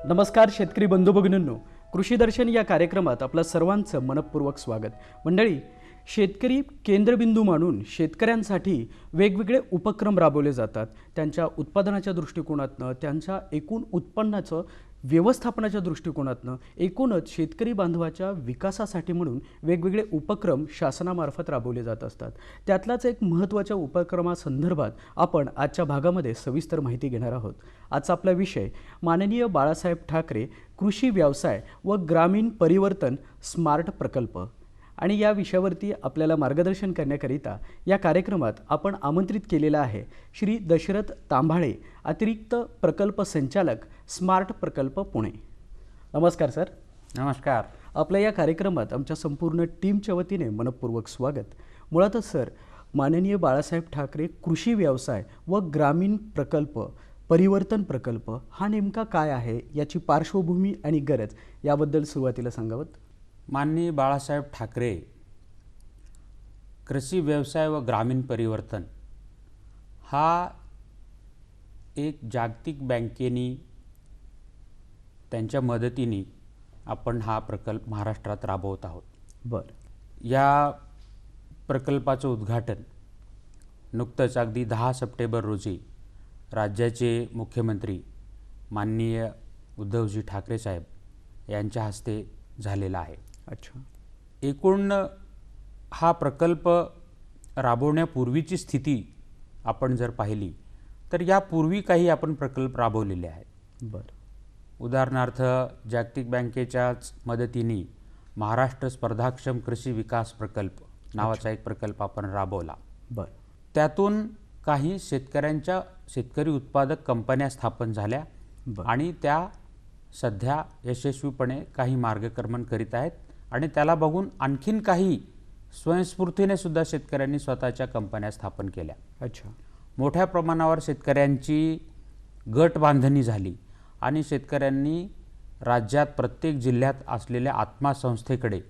नमस्कार शेतकरी बंधू भगिनींनो, कृषी दर्शन या कार्यक्रमात आपलं सर्वांचं मनपूर्वक स्वागत. मंडळी, शेतकरी केंद्रबिंदू मानून शेतकऱ्यांसाठी वेगवेगळे उपक्रम राबवले जातात. त्यांच्या उत्पादनाच्या दृष्टिकोनातनं, त्यांच्या एकूण उत्पन्नाचं व्यवस्थापनाच्या दृष्टिकोनातनं, एकूणच शेतकरी बांधवाच्या विकासासाठी म्हणून वेगवेगळे उपक्रम शासनामार्फत राबवले जात असतात. त्यातलाच एक महत्त्वाच्या उपक्रमासंदर्भात आपण आजच्या भागामध्ये सविस्तर माहिती घेणार आहोत. आजचा आपला विषय माननीय बाळासाहेब ठाकरे कृषी व्यवसाय व ग्रामीण परिवर्तन स्मार्ट प्रकल्प. आणि या विषयावरती आपल्याला मार्गदर्शन करण्याकरिता या कार्यक्रमात आपण आमंत्रित केलेला आहे श्री दशरथ तांभाळे, अतिरिक्त प्रकल्प संचालक, स्मार्ट प्रकल्प पुणे. नमस्कार सर. नमस्कार. आपल्या या कार्यक्रमात आमच्या संपूर्ण टीमच्या वतीने मनपूर्वक स्वागत. मुळातच सर, माननीय बाळासाहेब ठाकरे कृषी व्यवसाय व ग्रामीण प्रकल्प परिवर्तन प्रकल्प हा नेमका काय आहे, याची पार्श्वभूमी आणि गरज याबद्दल सुरुवातीला सांगावं. माननीय बाळासाहेब ठाकरे कृषी व्यवसाय व ग्रामीण परिवर्तन हा एक जागतिक बँकेनी त्यांच्या मदतीने आपण हा प्रकल्प महाराष्ट्रात राबवत आहोत. या प्रकल्पाचं उद्घाटन नुकतंच अगदी 10 सप्टेंबर रोजी राज्याचे मुख्यमंत्री माननीय उद्धवजी ठाकरे साहेब यांच्या हस्ते झालेला आहे. अच्छा. एकूण हा प्रकल्प राबवण्यापूर्वीची स्थिती आपण जर पाहिली तर यापूर्वी काही आपण प्रकल्प राबवलेले आहेत. उदाहरणार्थ जागतिक बँकेच्याच मदतीने महाराष्ट्र स्पर्धाक्षम कृषी विकास प्रकल्प नावाचा एक प्रकल्प आपण राबवला. त्यातून काही शेतकरी उत्पादक कंपन्या स्थापन झाल्या आणि त्या सध्या यशस्वीपणे काही मार्गक्रमण करीत आहेत आणि त्याला बघून आणखीन काही स्वयंस्फूर्तीने सुद्धा शेतकऱ्यांनी स्वतःच्या कंपन्या स्थापन केल्या. अच्छा. मोठ्या प्रमाणावर शेतकऱ्यांची गट बांधणी झाली आणि शेतकऱ्यांनी राज्यात प्रत्येक जिल्ह्यात असलेल्या आत्मा संस्थेकडे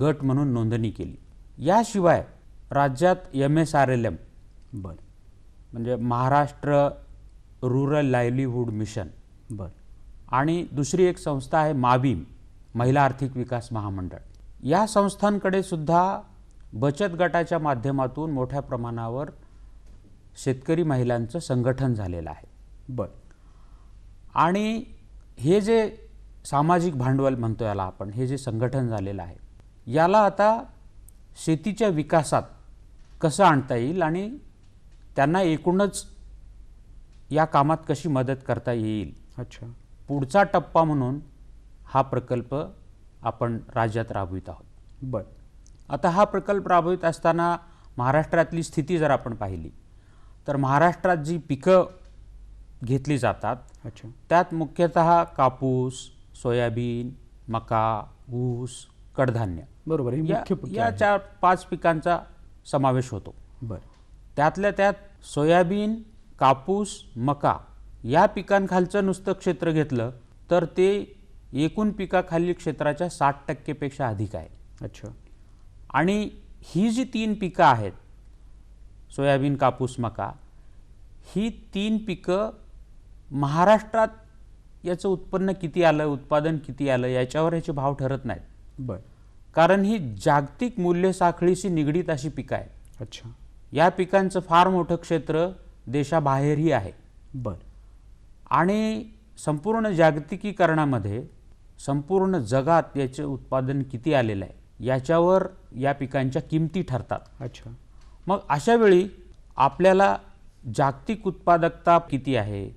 गट म्हणून नोंदणी केली. याशिवाय राज्यात MSRLM म्हणजे महाराष्ट्र रूरल लाईव्हलीहूड मिशन आणि दुसरी एक संस्था आहे माबीम, महिला आर्थिक विकास महामंडळ, या संस्थांकडे सुद्धा बचत गटाच्या माध्यमातून मोठ्या प्रमाणावर शेतकरी महिलांचं संघटन झालेलं आहे. आणि हे जे सामाजिक भांडवल म्हणतो याला आपण, हे जे संघटन झालेलं आहे याला आता शेतीच्या विकासात कसं आणता येईल आणि त्यांना एकूणच या कामात कशी मदत करता येईल. अच्छा. पुढचा टप्पा म्हणून हा प्रकल्प आपण राज्यात राबवित आहोत. आता हा प्रकल्प राबवित असताना महाराष्ट्रातली स्थिती जर आपण पाहिली तर महाराष्ट्रात जी पिकं घेतली जातात त्यात मुख्यतः कापूस, सोयाबीन, मका, ऊस, कडधान्य या 4-5 पिकांचा समावेश होतो. त्यातल्या त्यात सोयाबीन, कापूस, मका या पिकांखालचं नुसतं क्षेत्र घेतलं तर ते एकूण पिकाखालील क्षेत्राच्या 60% पेक्षा अधिक आहे. अच्छा. आणि ही जी 3 पिकं आहेत, सोयाबीन, कापूस, मका, ही 3 पिकं महाराष्ट्रात याचं उत्पन्न किती आलं, उत्पादन किती आलं याच्यावर याचे भाव ठरत नाहीत. कारण ही जागतिक मूल्य साखळीशी निगडीत अशी पिकं आहेत. अच्छा. या पिकांचं फार मोठं क्षेत्र देशाबाहेरही आहे. आणि संपूर्ण जागतिकीकरणामध्ये संपूर्ण जगात याचे उत्पादन किती आलेलं आहे याच्यावर या पिकांच्या किमती ठरतात. अच्छा. मग अशा वेळी आपल्याला जागतिक उत्पादकता किती आहे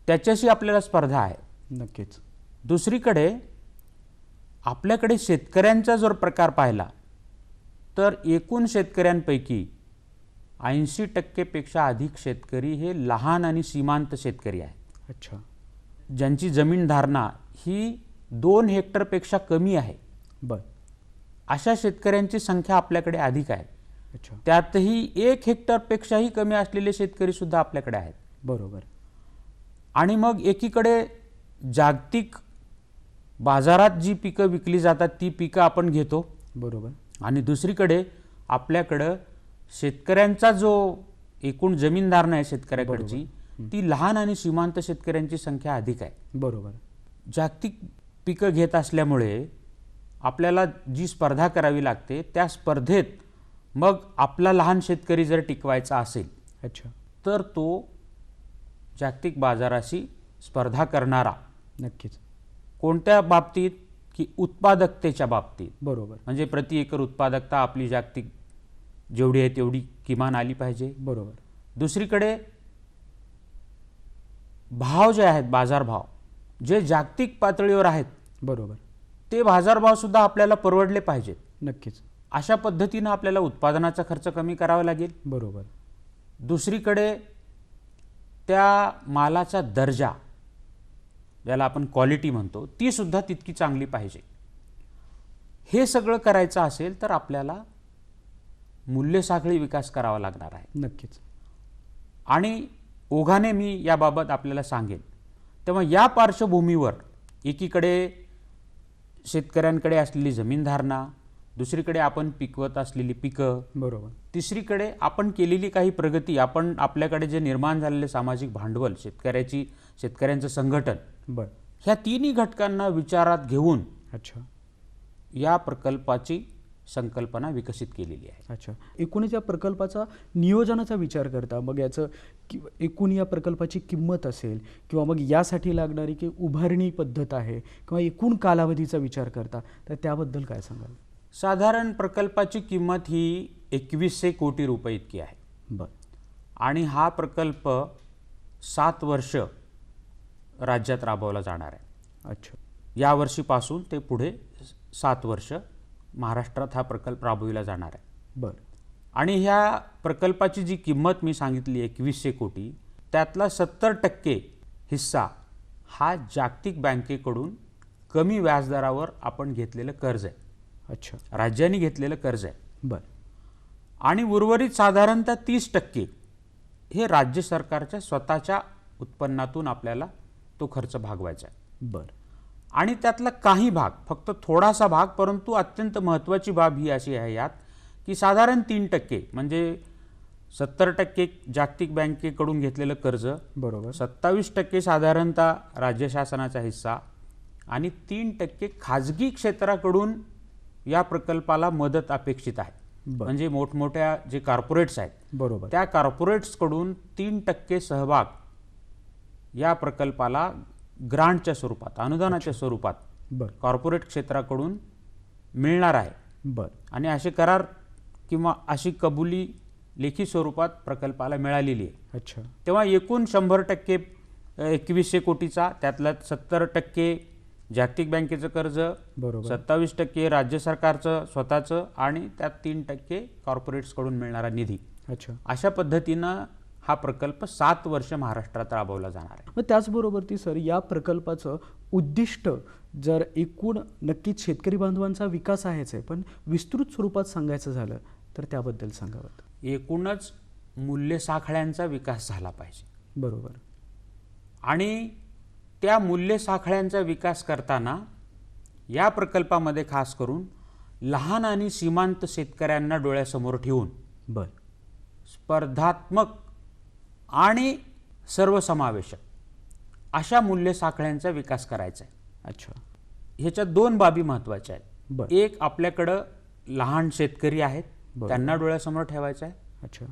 त्याच्याशी आपल्याला स्पर्धा आहे. नक्कीच. दुसरीकडे आपल्याकडे शेतकऱ्यांचा जर प्रकार पाहिला तर एकूण शेतकऱ्यांपैकी 80% पेक्षा अधिक शेतकरी हे लहान आणि सीमांत शेतकरी आहेत, अच्छा. ज्यांची जमीन धारणा ही 2 हेक्टरपेक्षा कमी आहे. बर. अशा शेतकऱ्यांची संख्या आपल्याकडे अधिक आहे. अच्छा. त्यातही 1 हेक्टरपेक्षाही कमी असलेले शेतकरी सुद्धा आपल्याकडे आहेत. बरोबर. आणि मग एकीकडे जागतिक बाजारात जी पिकं विकली जातात ती पिकं आपण घेतो, बरोबर. आणि दुसरीकडे आपल्याकडं शेतकऱ्यांचा जो एकूण जमीनधारण आहे शेतकऱ्याकडची ती लहान आणि सीमांत शेतकऱ्यांची संख्या अधिक आहे. बरोबर. जागतिक पिकं घेत असल्यामुळे आपल्याला जी स्पर्धा करावी लागते त्या स्पर्धेत मग आपला लहान शेतकरी जर टिकवायचा असेल, अच्छा. तर तो जागतिक बाजाराशी स्पर्धा करणारा नक्कीच. कोणत्या बाबतीत की उत्पादकतेच्या बाबतीत, बरोबर. म्हणजे प्रति एकर उत्पादकता आपली जागतिक जेवढी आहे तेवढी किमान आली पाहिजे. बरोबर. दुसरीकडे भाव जे आहेत, बाजारभाव जे जागतिक पातळीवर आहेत, बरोबर. ते बाजारभाव सुद्धा आपल्याला परवडले पाहिजेत. नक्कीच. अशा पद्धतीनं आपल्याला उत्पादनाचा खर्च कमी करावा लागेल. बरोबर. दुसरीकडे त्या मालाचा दर्जा, ज्याला आपण क्वालिटी म्हणतो, ती सुद्धा तितकी चांगली पाहिजे. हे सगळं करायचं असेल तर आपल्याला मूल्यसाखळी विकास करावा लागणार आहे. नक्कीच. आणि ओघाने मी याबाबत आपल्याला सांगेन. तेव्हा या पार्श्वभूमीवर एकीकडे शेतकऱ्यांकडे असलेली जमीनधारणा, दुसरीकडे आपण पिकवत असलेली पिकं, बरोबर. तिसरीकडे आपण केलेली काही प्रगती, आपण आपल्याकडे जे निर्माण झालेले सामाजिक भांडवल, शेतकऱ्यांचं संघटन, बर. ह्या तिन्ही घटकांना विचारात घेऊन अच्छा. या प्रकल्पाची संकल्पना विकसित केलेली आहे. अच्छा. एकूणच या प्रकल्पाचा नियोजनाचा विचार करता मग याचं एकूण या प्रकल्पाची किंमत असेल किंवा मग यासाठी लागणारी की उभारणी पद्धत आहे किंवा एकूण कालावधीचा विचार करता, तर त्याबद्दल काय सांगाल? साधारण प्रकल्पाची किंमत ही 2100 कोटी रुपये इतकी आहे. बर. आणि हा प्रकल्प 7 वर्ष राज्यात राबवला जाणार आहे. अच्छा. यावर्षीपासून ते पुढे 7 वर्ष महाराष्ट्रात हा प्रकल्प राबविला जाणार आहे. बर. आणि ह्या प्रकल्पाची जी किंमत मी सांगितली 2100 कोटी, त्यातला 70% हिस्सा हा जागतिक बँकेकडून कमी व्याजदरावर आपण घेतलेलं कर्ज आहे. अच्छा. राज्यांनी घेतलेलं कर्ज आहे. बर. आणि उर्वरित साधारणतः 30% हे राज्य सरकारच्या स्वतःच्या उत्पन्नातून आपल्याला तो खर्च भागवायचा आहे. बर. आणि त्यातला काही भाग, फक्त थोडासा भाग, परंतु अत्यंत महत्त्वाची बाब ही अशी आहे यात की साधारण 3% म्हणजे 70% जागतिक बँकेकडून घेतलेलं कर्ज, बरोबर. 27% साधारणतः राज्य शासनाचा हिस्सा आणि 3% खाजगी क्षेत्राकडून या प्रकल्पाला मदत अपेक्षित आहे. म्हणजे मोठमोठ्या जे कॉर्पोरेट्स आहेत, बरोबर, त्या कॉर्पोरेट्सकडून 3% सहभाग या प्रकल्पाला ग्रांटच्या स्वरूपात, अनुदानाच्या स्वरूपात बर, कॉर्पोरेट क्षेत्राकडून मिळणार आहे. बर, आणि असे करार किंवा अशी कबुली लेखी स्वरूपात प्रकल्पाला मिळालेली आहे. अच्छा, तेव्हा एकूण 100% 2100 कोटीचा, त्यातलं 70% जागतिक बँकेचं कर्ज, बरोबर, 27% राज्य सरकारचं स्वतःचं आणि त्यात 3% कॉर्पोरेट्सकडून मिळणारा निधी. अच्छा. अशा पद्धतीनं हा प्रकल्प 7 वर्ष महाराष्ट्रात राबवला जाणार आहे. मग त्याचबरोबर ती सर, या प्रकल्पाचं उद्दिष्ट जर एकूण नक्कीच शेतकरी बांधवांचा विकास आहेच आहे, पण विस्तृत स्वरूपात सांगायचं झालं तर त्याबद्दल सांगावं. एकूणच मूल्य साखळ्यांचा विकास झाला पाहिजे. बरोबर. आणि त्या मूल्य साखळ्यांचा विकास करताना या प्रकल्पामध्ये खास करून लहान आणि सीमांत शेतकऱ्यांना डोळ्यासमोर ठेवून बर, स्पर्धात्मक आणि सर्वसमावेशक अशा मूल्य साखळ्यांचा विकास करायचा आहे. अच्छा, ह्याच्यात 2 बाबी महत्त्वाच्या आहेत. बर, एक, आपल्याकडं लहान शेतकरी आहेत, बरोबर, त्यांना डोळ्यासमोर ठेवायचं आहे. अच्छा,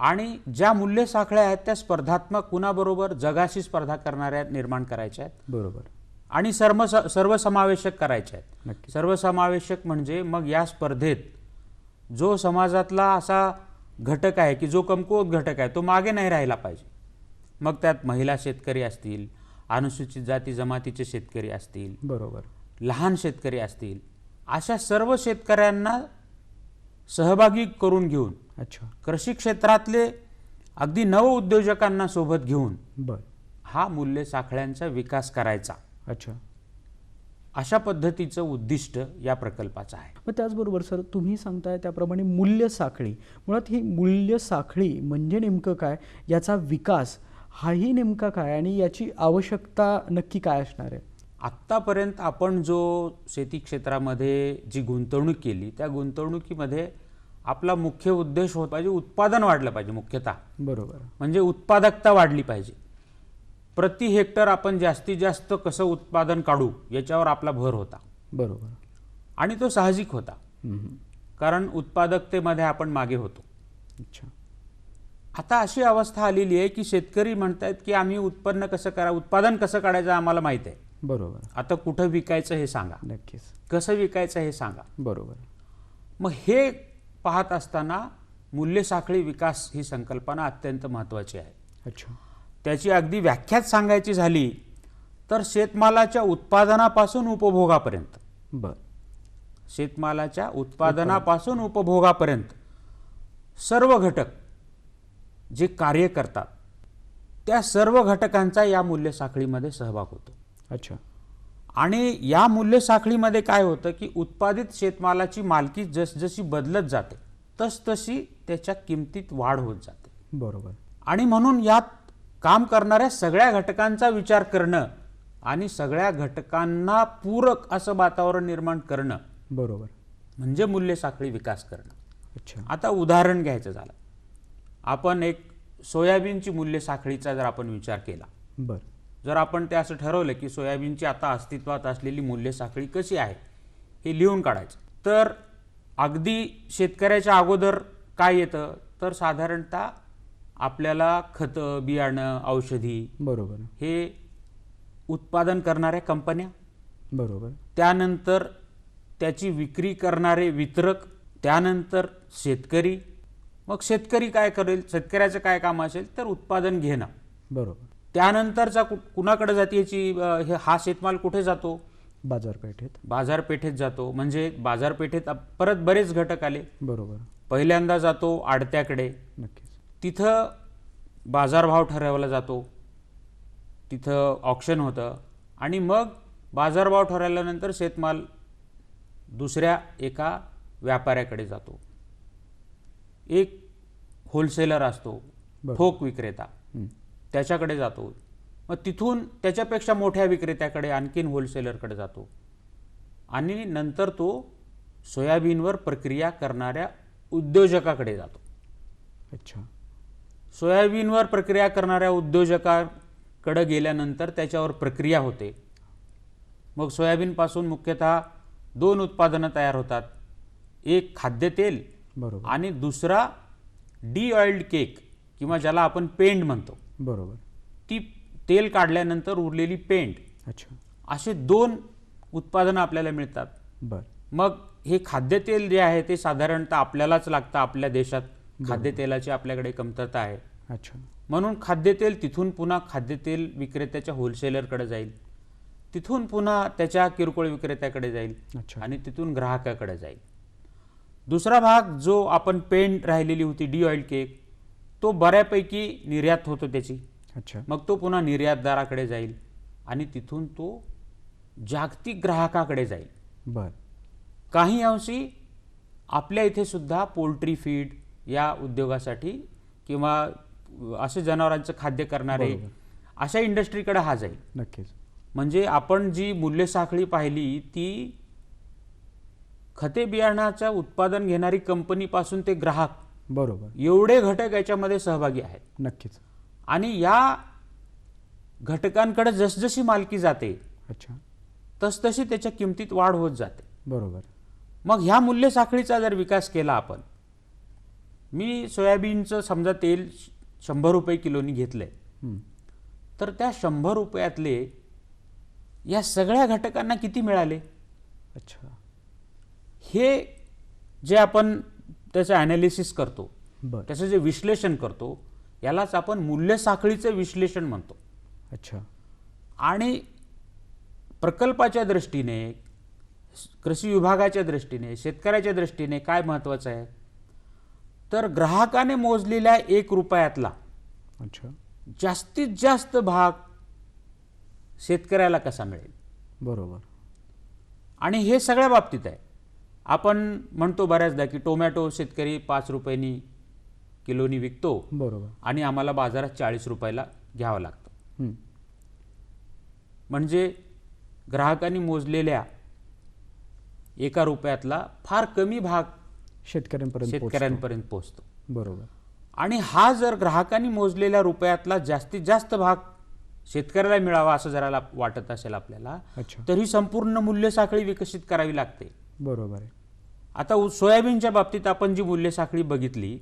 आणि ज्या मूल्य साखळ्या आहेत त्या स्पर्धात्मक, कुणाबरोबर, जगाशी स्पर्धा करणाऱ्या निर्माण करायच्या आहेत. बरोबर, आणि सर्वसमावेशक करायच्या आहेत. नक्की, सर्वसमावेशक म्हणजे मग या स्पर्धेत जो समाजातला असा घटक आहे की जो कमकुवत घटक आहे तो मागे नाही राहिला पाहिजे. मग त्यात महिला शेतकरी असतील, अनुसूचित जाती जमातीचे शेतकरी असतील, बरोबर, लहान शेतकरी असतील, अशा सर्व शेतकऱ्यांना सहभागी करून घेऊन अच्छा. कृषी क्षेत्रातले अगदी नवउद्योजकांना सोबत घेऊन बर. हा मूल्य साखळ्यांचा विकास करायचा, अच्छा. अशा पद्धतीचं उद्दिष्ट या प्रकल्पाचं आहे. मग त्याचबरोबर सर, तुम्ही सांगताय त्याप्रमाणे मूल्य साखळी, मुळात ही मूल्य साखळी म्हणजे नेमकं काय, याचा विकास हाही नेमका काय आणि याची आवश्यकता नक्की काय असणार आहे? आत्तापर्यंत आपण जो शेती क्षेत्रामध्ये जी गुंतवणूक केली, त्या गुंतवणुकीमध्ये आपला मुख्य उद्देश होता पाहिजे उत्पादन वाढलं पाहिजे. मुख्यतः बरोबर. म्हणजे उत्पादकता वाढली पाहिजे. प्रति हेक्टर आपण जास्तीत जास्त कसं उत्पादन काढू याच्यावर आपला भर होता. बरोबर. आणि तो साहजिक होता, कारण उत्पादकतेमध्ये आपण मागे होतो. अच्छा. आता अशी अवस्था आलेली आहे की शेतकरी म्हणतात की आम्ही उत्पन्न कसं उत्पादन कसं काढायचं आम्हाला माहिती आहे. बरोबर. आता कुठं विकायचं हे सांगा, नक्कीच. कसं विकायचं हे सांगा. बरोबर. मग हे पाहत असताना मूल्य साखळी विकास ही संकल्पना अत्यंत महत्त्वाची आहे. अच्छा. त्याची अगदी व्याख्याच सांगायची झाली तर शेतमालाच्या उत्पादनापासून उपभोगापर्यंत, बर. शेतमालाच्या उत्पादनापासून उपभोगापर्यंत सर्व घटक जे कार्य करतात त्या सर्व घटकांचा या मूल्य साखळीमध्ये सहभाग होतो. अच्छा. आणि या मूल्य साखळीमध्ये काय होतं की उत्पादित शेतमालाची मालकी जसजशी बदलत जाते तसतशी त्याच्या किमतीत वाढ होत जाते. बरोबर. आणि म्हणून यात काम करणाऱ्या सगळ्या घटकांचा विचार करणं आणि सगळ्या घटकांना पूरक असं वातावरण निर्माण करणं, बरोबर, म्हणजे मूल्य साखळी विकास करणं. अच्छा. आता उदाहरण घ्यायचं झालं, आपण एक सोयाबीनची मूल्य साखळीचा जर आपण विचार केला, बर, जर आपण ते असं ठरवलं की सोयाबीनची आता अस्तित्वात असलेली मूल्य साखळी कशी आहे हे लिहून काढायचं, तर अगदी शेतकऱ्याच्या अगोदर काय येतं तर साधारणतः आपल्याला खतं, बियाणं, औषधी, बरोबर, हे उत्पादन करणाऱ्या कंपन्या, बरोबर, त्यानंतर त्याची विक्री करणारे वितरक, त्यानंतर शेतकरी. मग शेतकरी काय करेल, शेतकऱ्याचं काय काम असेल तर उत्पादन घेणं. बरोबर. त्यानंतरचा कुणाकडे जाते याची हा शेतमाल कुठे जातो, बाजारपेठेत. बाजारपेठेत जातो. म्हणजे बाजारपेठेत परत बरेच घटक आले. बरोबर. पहिल्यांदा जातो आडत्याकडे, नक्कीच. तिथं बाजारभाव ठरवला जातो, तिथं ऑक्शन होतं आणि मग बाजारभाव ठरवल्यानंतर शेतमाल दुसऱ्या एका व्यापाऱ्याकडे जातो. एक होलसेलर असतो, बरोबर. ठोक विक्रेता, त्याच्याकडे जातो. मग तिथून त्याच्यापेक्षा मोठ्या विक्रेत्याकडे, आणखीन होलसेलरकडे जातो आणि नंतर तो सोयाबीनवर प्रक्रिया करणाऱ्या उद्योजकाकडे जातो. अच्छा. सोयाबीनवर प्रक्रिया करणाऱ्या उद्योजकाकडे गेल्यानंतर त्याच्यावर प्रक्रिया होते. मग सोयाबीनपासून मुख्यतः 2 उत्पादनं तयार होतात, एक खाद्यतेल बरोबर. आणि दुसरा डी ऑइल्ड केक किंवा ज्याला आपण पेंड म्हणतो. बरोबर. ती तेल काढल्यानंतर उरलेली पेंड, अच्छा. असे 2 उत्पादनं आपल्याला मिळतात. बर. मग हे खाद्यतेल जे आहे ते साधारणतः आपल्यालाच लागतं, आपल्या देशात खाद्यतेलाची आपल्याकडे कमतरता आहे. अच्छा. म्हणून खाद्यतेल तिथून पुन्हा खाद्यतेल विक्रेत्याच्या होलसेलरकडे जाईल, तिथून पुन्हा त्याच्या किरकोळ विक्रेत्याकडे जाईल अच्छा. आणि तिथून ग्राहकाकडे जाईल. दुसरा भाग जो आपण पेंड राहिलेली होती डी ऑइल केक, तो बऱ्यापैकी निर्यात होतो त्याची. अच्छा. मग तो पुन्हा निर्यातदाराकडे जाईल आणि तिथून तो जागतिक ग्राहकाकडे जाईल. बर. काही अंशी आपल्या इथे सुद्धा पोल्ट्री फीड या उद्योगासाठी किंवा असे जनावरांचं खाद्य करणारे, बरोबर, अशा इंडस्ट्रीकडे हा जाईल. नक्कीच. म्हणजे आपण जी मूल्य साखळी पाहिली ती खते बियाणाचं उत्पादन घेणारी कंपनीपासून ते ग्राहक, बरोबर, एवढे घटक याच्यामध्ये सहभागी आहेत. नक्कीच. आणि या घटकांकडे जसजशी मालकी जाते अच्छा. तसतशी त्याच्या किमतीत वाढ होत जाते. बरोबर. मग ह्या मूल्य साखळीचा जर विकास केला आपण, मी सोयाबीनचं समजा तेल 100 रुपये किलोनी घेतलंय, तर त्या 100 रुपयातले या सगळ्या घटकांना किती मिळाले, अच्छा, हे जे आपण त्याचं ॲनालिसिस करतो, बर, त्याचं जे विश्लेषण करतो, यालाच आपण मूल्य साखळीचं विश्लेषण म्हणतो. अच्छा. आणि प्रकल्पाच्या दृष्टीने, कृषी विभागाच्या दृष्टीने, शेतकऱ्याच्या दृष्टीने काय महत्त्वाचं आहे, तर ग्राहकाने मोजलेल्या 1 रुपयातला अच्छा. जास्तीत जास्त भाग शेतकऱ्याला कसा मिळेल. बरोबर. आणि हे सगळ्या बाबतीत आहे. आपण म्हणतो बऱ्याचदा की टोमॅटो शेतकरी 5 रुपयांनी किलोनी विकतो बरोबर. आणि आम्हाला बाजारात 40 रुपयाला घ्यावं लागतं. हं. म्हणजे ग्राहकांनी मोजलेल्या 1 रुपयातला फार कमी भाग शेतकऱ्यांपर्यंत पोहोचतो. बरोबर. आणि हा जर ग्राहकांनी मोजलेल्या रुपयातला जास्तीत जास्त भाग शेतकऱ्याला मिळावा असं जरा वाटत असेल आपल्याला, अच्छा. तर ही संपूर्ण मूल्य साखळी विकसित करावी लागते. बरोबर आहे. आता सोयाबीनच्या बाबतीत आपण जी मूल्य साखळी बघितली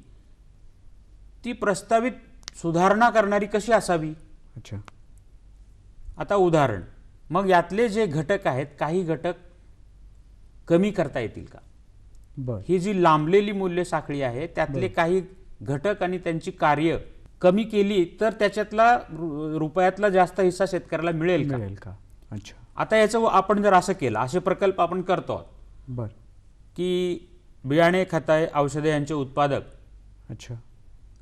ती प्रस्तावित सुधारणा करणारी कशी असावी. अच्छा. आता उदाहरण, मग यातले जे घटक आहेत काही घटक कमी करता येतील का. बर. ही जी लांबलेली मूल्य साखळी आहे त्यातले काही घटक आणि त्यांची कार्य कमी केली तर त्याच्यातला रुपयातला जास्त हिस्सा शेतकऱ्याला मिळेल का. अच्छा. आता याचं आपण जर असं केलं, असे प्रकल्प आपण करतो आहोत. बर. की बियाणे, खते, औषधे यांचे उत्पादक, अच्छा.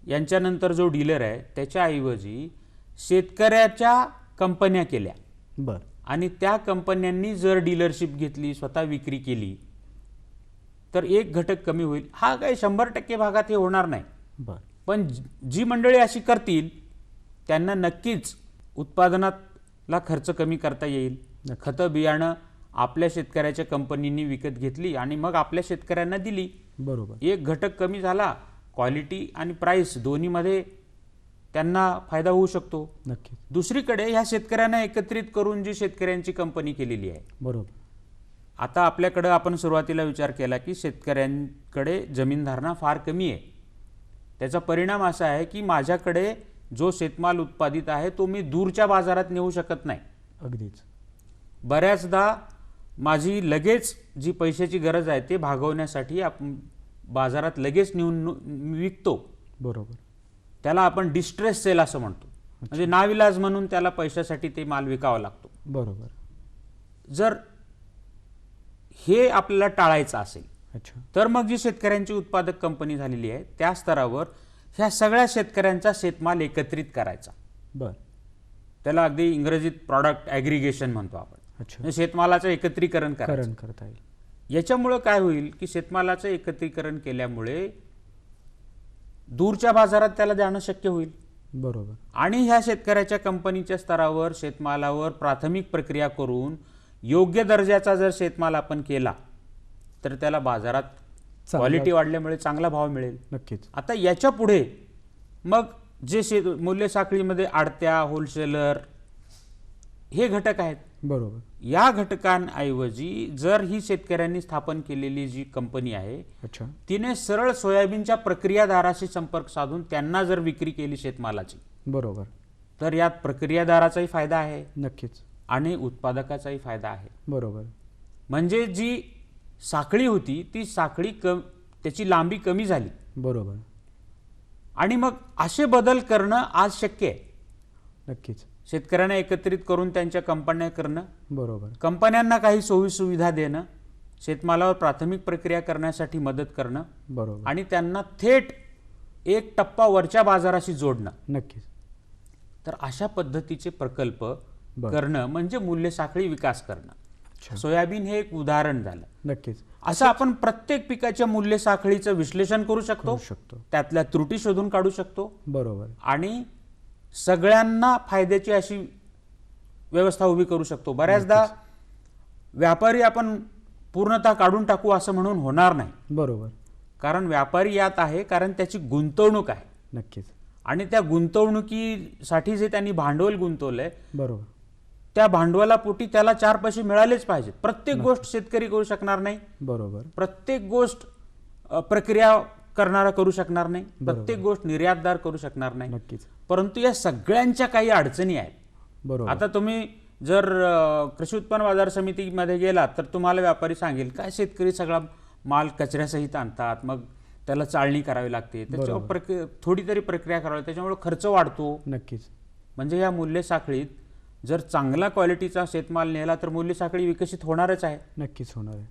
यांच्यानंतर जो डीलर आहे त्याच्याऐवजी शेतकऱ्याच्या कंपन्या केल्या. बर. आणि त्या कंपन्यांनी जर डीलरशिप घेतली, स्वतः विक्री केली, तर एक घटक कमी होईल. हा काही 100% भागात हे होणार नाही. बर. पण जी मंडळी अशी करतील त्यांना नक्कीच उत्पादनातला खर्च कमी करता येईल. खतं बियाणं आपल्या शेतकऱ्याच्या कंपनींनी विकत घेतली आणि मग आपल्या शेतकऱ्यांना दिली. बरोबर. एक घटक कमी झाला, क्वालिटी आणि प्राइस दोन्हीमध्ये त्यांना फायदा होऊ शकतो. नक्की. दुसरीकडे ह्या शेतकऱ्यांना एकत्रित करून जी शेतकऱ्यांची कंपनी केलेली आहे. बरोबर. आता आपल्याकडे आपण सुरुवातीला विचार केला की शेतकऱ्यांकडे जमीन धारणा फार कमी आहे. त्याचा परिणाम असा आहे की माझ्याकडे जो शेतमाल उत्पादित आहे तो मी दूरच्या बाजारात नेऊ शकत नाही. अगदीच. बऱ्याचदा माझी लगेच जी पैशाची गरज आहे ते भागवण्यासाठी आपण बाजारात लगेच नेऊन विकतो. बरोबर. त्याला आपण डिस्ट्रेस सेल असं म्हणतो. म्हणजे नाविलाज म्हणून त्याला पैशासाठी ते माल विकावा लागतो. बरोबर. जर हे आपल्याला टाळायचं असेल अच्छा. तर मग जी शेतकऱ्यांची उत्पादक कंपनी झालेली आहे त्या स्तरावर ह्या सगळ्या शेतकऱ्यांचा शेतमाल एकत्रित करायचा. बर. त्याला अगदी इंग्रजीत प्रॉडक्ट ॲग्रिगेशन म्हणतो आपण. अच्छा. शेतमालाचं एकत्रीकरण करायचं. करता येईल. याच्यामुळे काय होईल की शेतमालाचं एकत्रीकरण केल्यामुळे दूरच्या बाजारात त्याला जाणं शक्य होईल. बरोबर. आणि ह्या शेतकऱ्याच्या कंपनीच्या स्तरावर शेतमालावर प्राथमिक प्रक्रिया करून योग्य दर्जाचा जर शेतमाल आपण केला तर त्याला बाजारात क्वालिटी वाढल्यामुळे चांगला भाव मिळेल. नक्कीच. आता याच्या पुढे मग जे मूल्य साखळीमध्ये आडत्या, होलसेलर हे घटक आहेत. बरोबर. या घटकांऐवजी जर ही शेतकऱ्यांनी स्थापन केलेली जी कंपनी आहे अच्छा. तिने सरळ सोयाबीनच्या प्रक्रियादाराशी संपर्क साधून त्यांना जर विक्री केली शेतमालाची, बरोबर, तर यात प्रक्रियादाराचाही फायदा आहे नक्कीच. आणि उत्पादकाचाही फायदा आहे. बरोबर. म्हणजे जी साखळी होती ती साखळी त्याची लांबी कमी झाली. बरोबर. आणि मग असे बदल करणं आज शक्य आहे. नक्कीच. शेतकऱ्यांना एकत्रित करून त्यांच्या कंपन्या करणं, बरोबर, कंपन्यांना काही सोयीसुविधा देणं, शेतमालावर प्राथमिक प्रक्रिया करण्यासाठी मदत करणं, बरोबर, आणि त्यांना थेट एक टप्पा वरच्या बाजाराशी जोडणं. नक्कीच. तर अशा पद्धतीचे प्रकल्प करणं म्हणजे मूल्य साखळी विकास करणं. सोयाबीन हे एक उदाहरण झालं. नक्कीच. असं आपण प्रत्येक पिकाच्या मूल्य साखळीचं विश्लेषण करू शकतो, त्यातल्या त्रुटी शोधून काढू शकतो. बरोबर. आणि सगळ्यांना फायद्याची अशी व्यवस्था उभी करू शकतो. बऱ्याचदा व्यापारी आपण पूर्णतः काढून टाकू असं म्हणून होणार नाही. बरोबर. कारण व्यापारी यात आहे कारण त्याची गुंतवणूक आहे. नक्कीच. आणि त्या गुंतवणुकीसाठी जे त्यांनी भांडवल गुंतवलंय, बरोबर, त्या भांडवलापोटी त्याला 4 पैसे मिळालेच पाहिजेत. प्रत्येक गोष्ट शेतकरी करू शकणार नाही. बरोबर. प्रत्येक गोष्ट प्रक्रिया करणारा करू शकणार नाही. प्रत्येक गोष्ट निर्यातदार करू शकणार नाही. नक्कीच. परंतु या सगळ्यांच्या काही अडचणी आहेत. बरोबर. आता तुम्ही जर कृषी उत्पन्न बाजार समितीमध्ये गेलात तर तुम्हाला व्यापारी सांगेल काय शेतकरी सगळा माल कचऱ्यासहित आणतात, मग त्याला चाळणी करावी लागते, त्याच्यावर थोडी तरी प्रक्रिया करावी, त्याच्यामुळे खर्च वाढतो. नक्कीच. म्हणजे या मूल्य साखळीत जर चांगला क्वालिटीचा शेतमाल नेला तर मूल्य साखळी विकसित होणारच आहे. नक्कीच होणार आहे.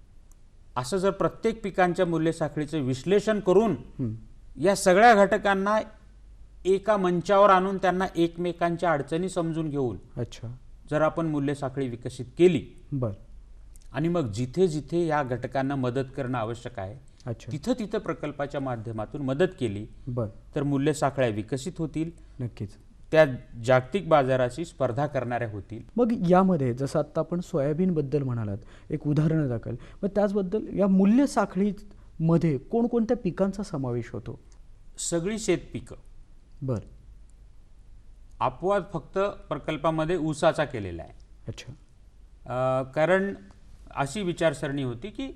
असं जर प्रत्येक पिकांच्या मूल्य साखळीचं विश्लेषण करून हं. या सगळ्या घटकांना एका मंचावर आणून त्यांना एकमेकांच्या अडचणी समजून घेऊन अच्छा. जर आपण मूल्य साखळी विकसित केली बर. आणि मग जिथे जिथे या घटकांना मदत करणं आवश्यक आहे अच्छा. तिथं तिथं प्रकल्पाच्या माध्यमातून मदत केली बर. तर मूल्य साखळ्या विकसित होतील, नक्कीच. त्या जागतिक बाजाराशी स्पर्धा करणाऱ्या होतील. मग यामध्ये जसं आत्ता आपण सोयाबीनबद्दल म्हणालात, एक उदाहरण दाखल, मग त्याचबद्दल या मूल्य साखळीमध्ये कोणकोणत्या पिकांचा समावेश होतो? सगळी शेतपिकं. बर. अपवाद फक्त प्रकल्पामध्ये ऊसाचा केलेला आहे. अच्छा. कारण अशी विचारसरणी होती की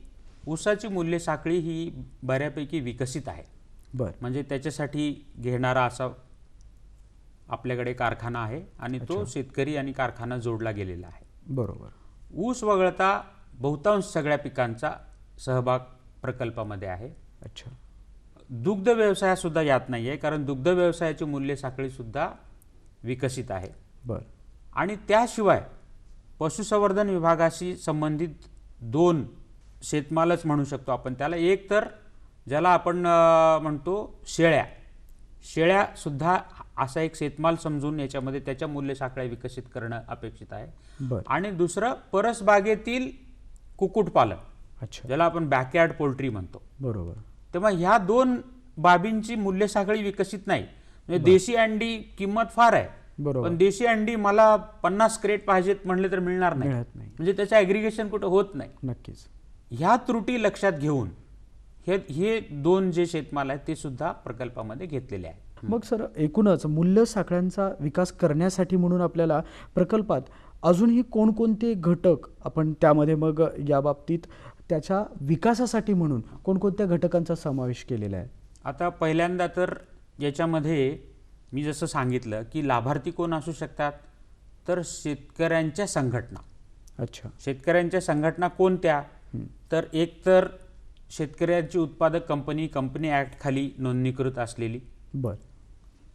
ऊसाची मूल्य साखळी ही बऱ्यापैकी विकसित आहे. बर. म्हणजे त्याच्यासाठी घेणारा असा आपल्याकडे कारखाना आहे आणि तो अच्छा. शेतकरी आणि कारखाना जोडला गेलेला आहे. बरोबर. ऊस वगळता बहुतांश सगळ्या पिकांचा सहभाग प्रकल्पामध्ये आहे. अच्छा. दुग्ध व्यवसाय सुद्धा यात नाही आहे, कारण दुग्ध व्यवसायाची मूल्य साखळी सुद्धा विकसित आहे. बर. आणि त्याशिवाय पशुसंवर्धन विभागाशी संबंधित 2 शेतमालच म्हणू शकतो आपण त्याला. एक तर ज्याला आपण म्हणतो शेळ्या सुद्धा असा एक शेतमाल समजून याच्यामध्ये त्याच्या मूल्य साखळ्या विकसित करणं अपेक्षित आहे. बर. आणि दुसरं परसबागेतील कुक्कुटपालन, अच्छा. ज्याला आपण बॅकयार्ड पोल्ट्री म्हणतो. बरोबर. तेव्हा ह्या 2 बाबींची मूल्य साखळी विकसित नाही. म्हणजे देशी अंडी किंमत फार आहे, बरोबर. पण देशी अंडी मला 50 क्रेट पाहिजेत म्हणले तर मिळणार नाही. मिळत नाही. म्हणजे त्याचं ॲग्रिगेशन कुठं होत नाही. नक्कीच. ह्या त्रुटी लक्षात घेऊन हे 2 जे शेतमाल आहेत ते सुद्धा प्रकल्पामध्ये घेतलेले आहेत. मग सर, एकूणच मूल्य साखळ्यांचा विकास करण्यासाठी म्हणून आपल्याला प्रकल्पात अजूनही कोणकोणते घटक आपण त्यामध्ये मग या बाबतीत त्याच्या विकासासाठी म्हणून कोणकोणत्या घटकांचा समावेश केलेला आहे? आता पहिल्यांदा तर याच्यामध्ये मी जसं सांगितलं की लाभार्थी कोण असू शकतात, तर शेतकऱ्यांच्या संघटना. अच्छा. शेतकऱ्यांच्या संघटना कोणत्या? तर एक तर शेतकऱ्यांची उत्पादक कंपनी ॲक्ट खाली नोंदणीकृत असलेली. बर.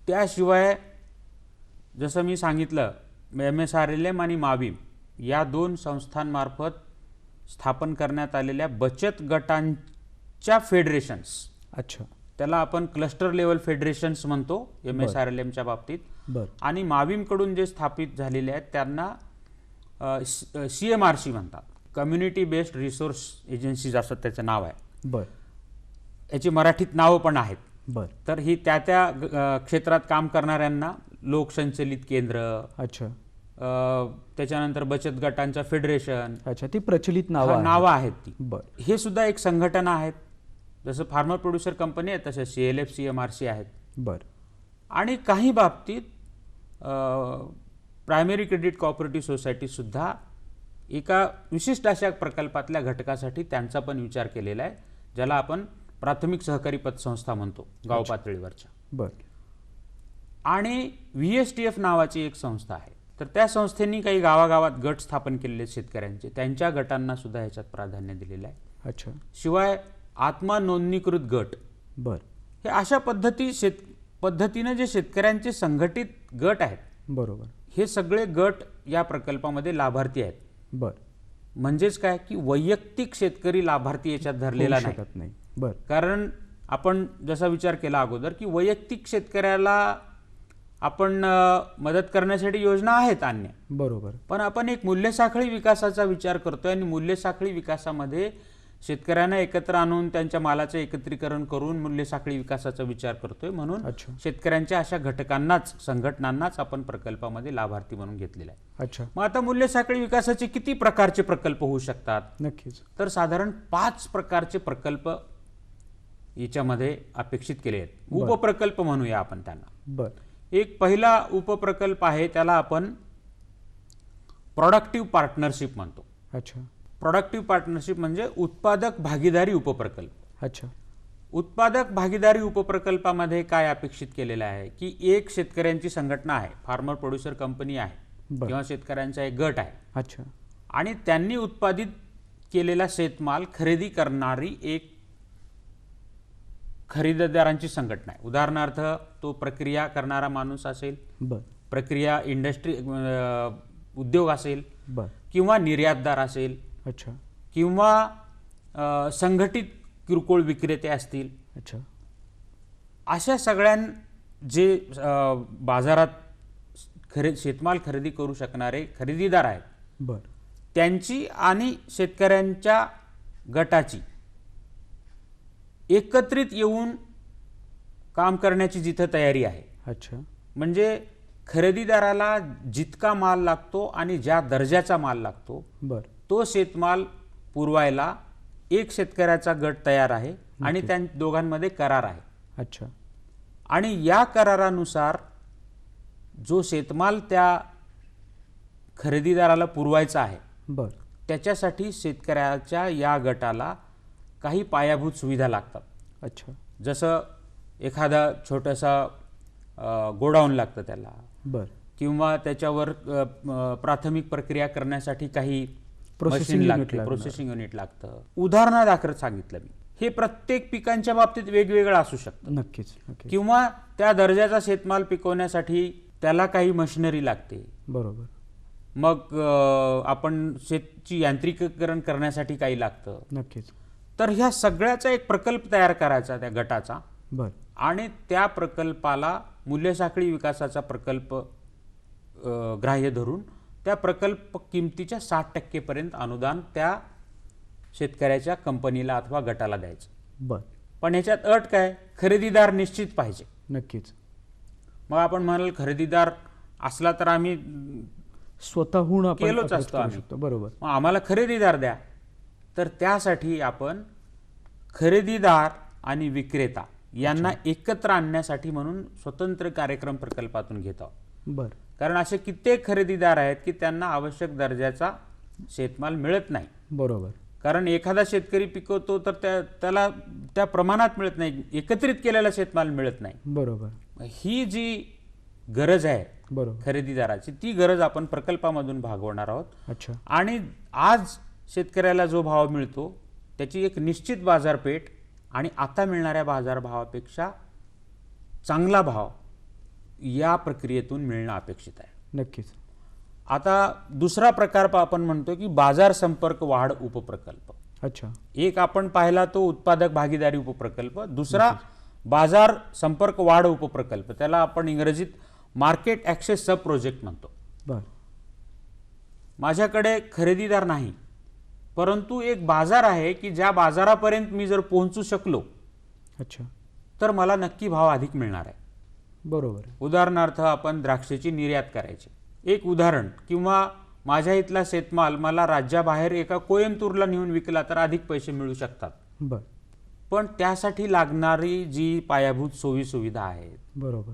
त्याशिवाय जसं मी सांगितलं MSRLM आणि माविम या 2 संस्थांमार्फत स्थापन करण्यात आलेल्या बचत गटांच्या फेडरेशन्स. अच्छा. त्याला आपण क्लस्टर लेवल फेडरेशन्स म्हणतो MSRLMच्या बाबतीत. बर. आणि माविमकडून जे स्थापित झालेले आहेत त्यांना CMRC म्हणतात, कम्युनिटी बेस्ड रिसोर्स एजन्सीज असं त्याचं नाव आहे. बर. याची मराठीत नावं पण आहेत. बर. तर ही त्या क्षेत्रात काम करणाऱ्यांना लोकसंचलित केंद्र, अच्छा. त्याच्यानंतर बचत गटांचं फेडरेशन, अच्छा, ती प्रचलित नावं आहेत ती. बर. हे सुद्धा एक संघटना आहेत. जसं फार्मर प्रोड्युसर कंपनी आहे तसं CLF CMRC आहेत. बर. आणि काही बाबतीत प्रायमरी क्रेडिट कोऑपरेटिव्ह सोसायटी सुद्धा एका विशिष्ट अशा प्रकल्पातल्या घटकासाठी त्यांचा पण विचार केलेला आहे, ज्याला आपण प्राथमिक सहकारी पतसंस्था म्हणतो गाव पातळीवरच्या. बर. आणि VSTF नावाची एक संस्था आहे. तर त्या संस्थेनी काही गावागावात गट स्थापन केलेले आहेत शेतकऱ्यांचे, त्यांच्या गटांना सुद्धा ह्याच्यात प्राधान्य दिलेलं आहे. अच्छा. शिवाय आत्मा नोंदणीकृत गट. बर. हे अशा पद्धतीनं जे शेतकऱ्यांचे संघटित गट आहेत, बरोबर. हे सगळे गट या प्रकल्पामध्ये लाभार्थी आहेत. बर. म्हणजेच काय की वैयक्तिक शेतकरी लाभार्थी याच्यात धरलेला होऊ नाही. शकत नाही. बर. कारण आपण जसा विचार केला अगोदर की वैयक्तिक शेतकऱ्याला आपण मदत करण्यासाठी योजना आहेत अन्य, बरोबर. पण आपण एक मूल्य साखळी विकासाचा विचार करतोय आणि मूल्य साखळी विकासामध्ये शेतकऱ्यांना एकत्र आणून त्यांच्या मालाचं एकत्रीकरण करून मूल्य साखळी विकासाचा विचार करतोय. म्हणून अच्छा. शेतकऱ्यांच्या अशा घटकांनाच, संघटनांनाच आपण प्रकल्पामध्ये लाभार्थी म्हणून घेतलेला आहे. अच्छा. मग आता मूल्य साखळी विकासाचे किती प्रकारचे प्रकल्प होऊ शकतात? नक्कीच. तर साधारण 5 प्रकारचे प्रकल्प याच्यामध्ये अपेक्षित केले आहेत. बरं. उपप्रकल्प म्हणूया आपण त्यांना. बर. एक पहिला उपप्रकल्प आहे, त्याला आपण प्रोडक्टिव्ह पार्टनरशिप म्हणतो. अच्छा. प्रोडक्टिव्ह पार्टनरशिप म्हणजे उत्पादक भागीदारी उपप्रकल्प. अच्छा. उत्पादक भागीदारी उपप्रकल्पामध्ये काय अपेक्षित केलेलं आहे की एक शेतकऱ्यांची संघटना आहे, फार्मर प्रोड्युसर कंपनी आहे बरं. किंवा शेतकऱ्यांचा एक गट आहे, अच्छा. आणि त्यांनी उत्पादित केलेला शेतमाल खरेदी करणारी एक खरेदीदारांची संघटना आहे. उदाहरणार्थ तो प्रक्रिया करणारा माणूस असेल, बर. प्रक्रिया इंडस्ट्री उद्योग असेल बर. किंवा निर्यातदार असेल अच्छा. किंवा संघटित किरकोळ विक्रेते असतील, अच्छा. अशा सगळ्यां जे बाजारात शेतमाल खरेदी करू शकणारे खरेदीदार आहेत, बर. त्यांची आणि शेतकऱ्यांच्या गटाची एकत्रित येऊन काम करण्याची जिथं तयारी आहे, अच्छा. म्हणजे खरेदीदाराला जितका माल लागतो आणि ज्या दर्जाचा माल लागतो बर. तो शेतमाल पुरवायला एक शेतकऱ्याचा गट तयार आहे आणि त्या दोघांमध्ये करार आहे. अच्छा. आणि या करारानुसार जो शेतमाल त्या खरेदीदाराला पुरवायचा आहे, बर. त्याच्यासाठी शेतकऱ्याच्या या गटाला काही पायाभूत सुविधा लागतात. अच्छा. जसं एखादा छोटासा गोडाऊन लागतं त्याला, बर. किंवा त्याच्यावर प्राथमिक प्रक्रिया करण्यासाठी काही Processing मशीन unit लागते, लागणार. प्रोसेसिंग युनिट लागतं. उदाहरणादाखल सांगितलं मी. हे प्रत्येक पिकांच्या बाबतीत वेगवेगळं असू शकतं. नक्कीच. नक्कीच. किंवा त्या दर्जाचा शेतमाल पिकवण्यासाठी त्याला काही मशिनरी लागते. बरोबर. मग आपण शेतची यांत्रिकीकरण करण्यासाठी काही लागतं. नक्कीच. तर ह्या सगळ्याचा एक प्रकल्प तयार करायचा त्या गटाचा, बर. आणि त्या प्रकल्पाला मूल्यसाखळी विकासाचा प्रकल्प ग्राह्य धरून त्या प्रकल्प किमतीच्या 60% पर्यंत अनुदान त्या शेतकऱ्याच्या कंपनीला अथवा गटाला द्यायचं. बर. पण ह्याच्यात अट काय, खरेदीदार निश्चित पाहिजे. नक्कीच. मग आपण म्हणाल खरेदीदार असला तर आम्ही स्वतःहून आपण केलोच approach असतो करू आम्ही. शकतो. बरोबर. मग आम्हाला खरेदीदार द्या. तर त्यासाठी आपण खरेदीदार आणि विक्रेता यांना एकत्र आणण्यासाठी म्हणून स्वतंत्र कार्यक्रम प्रकल्पातून घेत आहोत. बर. कारण असे कित्येक खरेदीदार आहेत की त्यांना आवश्यक दर्जाचा शेतमाल मिळत नाही. बरोबर. कारण एखादा शेतकरी पिकवतो तर त्याला त्या प्रमाणात मिळत नाही, एकत्रित केलेला शेतमाल मिळत नाही. बरोबर. ही जी गरज आहे बरोबर. खरेदीदाराची, ती गरज आपण प्रकल्पामधून भागवणार आहोत. अच्छा. आणि आज शेतकऱ्याला जो भाव मिळतो त्याची एक निश्चित बाजारपेठ आणि आता मिळणाऱ्या बाजारभावापेक्षा चांगला भाव या प्रक्रियेतून मिळणं अपेक्षित आहे. नक्कीच. आता दुसरा प्रकार आपण म्हणतो की बाजार संपर्क वाढ उपप्रकल्प. अच्छा. एक आपण पाहिला तो उत्पादक भागीदारी उपप्रकल्प, दुसरा बाजार संपर्क वाढ उपप्रकल्प, त्याला आपण इंग्रजीत मार्केट ॲक्सेस सब प्रोजेक्ट म्हणतो. बर. माझ्याकडे खरेदीदार नाही, परंतु एक बाजार आहे की ज्या बाजारापर्यंत मी जर पोहोचू शकलो अच्छा. तर मला नक्की भाव अधिक मिळणार आहे. बरोबर. उदाहरणार्थ आपण द्राक्षाची निर्यात करायची एक उदाहरण, किंवा माझ्या इथला शेतमाल मला राज्याबाहेर एका कोयंबतूरला नेऊन विकला तर अधिक पैसे मिळू शकतात. बर. पण त्यासाठी लागणारी जी पायाभूत सोयीसुविधा आहेत, बरोबर.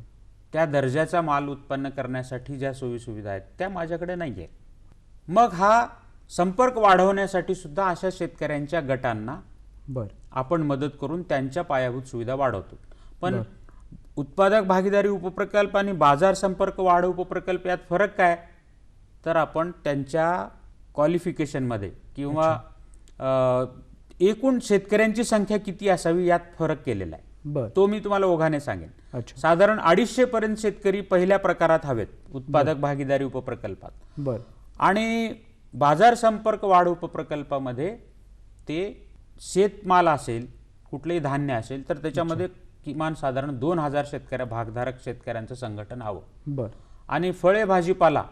त्या दर्जाचा माल उत्पन्न करण्यासाठी ज्या सोयीसुविधा आहेत त्या माझ्याकडे नाही आहेत. मग हा संपर्क वाढवण्यासाठी सुद्धा अशा शेतकऱ्यांच्या गटांना बर. आपण मदत करून त्यांच्या पायाभूत सुविधा वाढवतो. पण उत्पादक भागीदारी उपप्रकल्प आणि बाजार संपर्क वाढ उपप्रकल्प यात फरक काय, तर आपण त्यांच्या क्वालिफिकेशनमध्ये किंवा एकूण शेतकऱ्यांची संख्या किती असावी यात फरक केलेला आहे. बर. तो मी तुम्हाला ओघाने सांगेन. अच्छा. साधारण 250 पर्यंत शेतकरी पहिल्या प्रकारात हवेत उत्पादक भागीदारी उपप्रकल्पात, बर. आणि बाजार संपर्क वाढ उपप्रकल्पामध्ये ते शेतमाल असेल, कुठलेही धान्य असेल तर त्याच्यामध्ये किमान साधारण 2000 भागधारक शेतकऱ्यांचं संघटन हवं. बर. आणि फळे भाजीपाला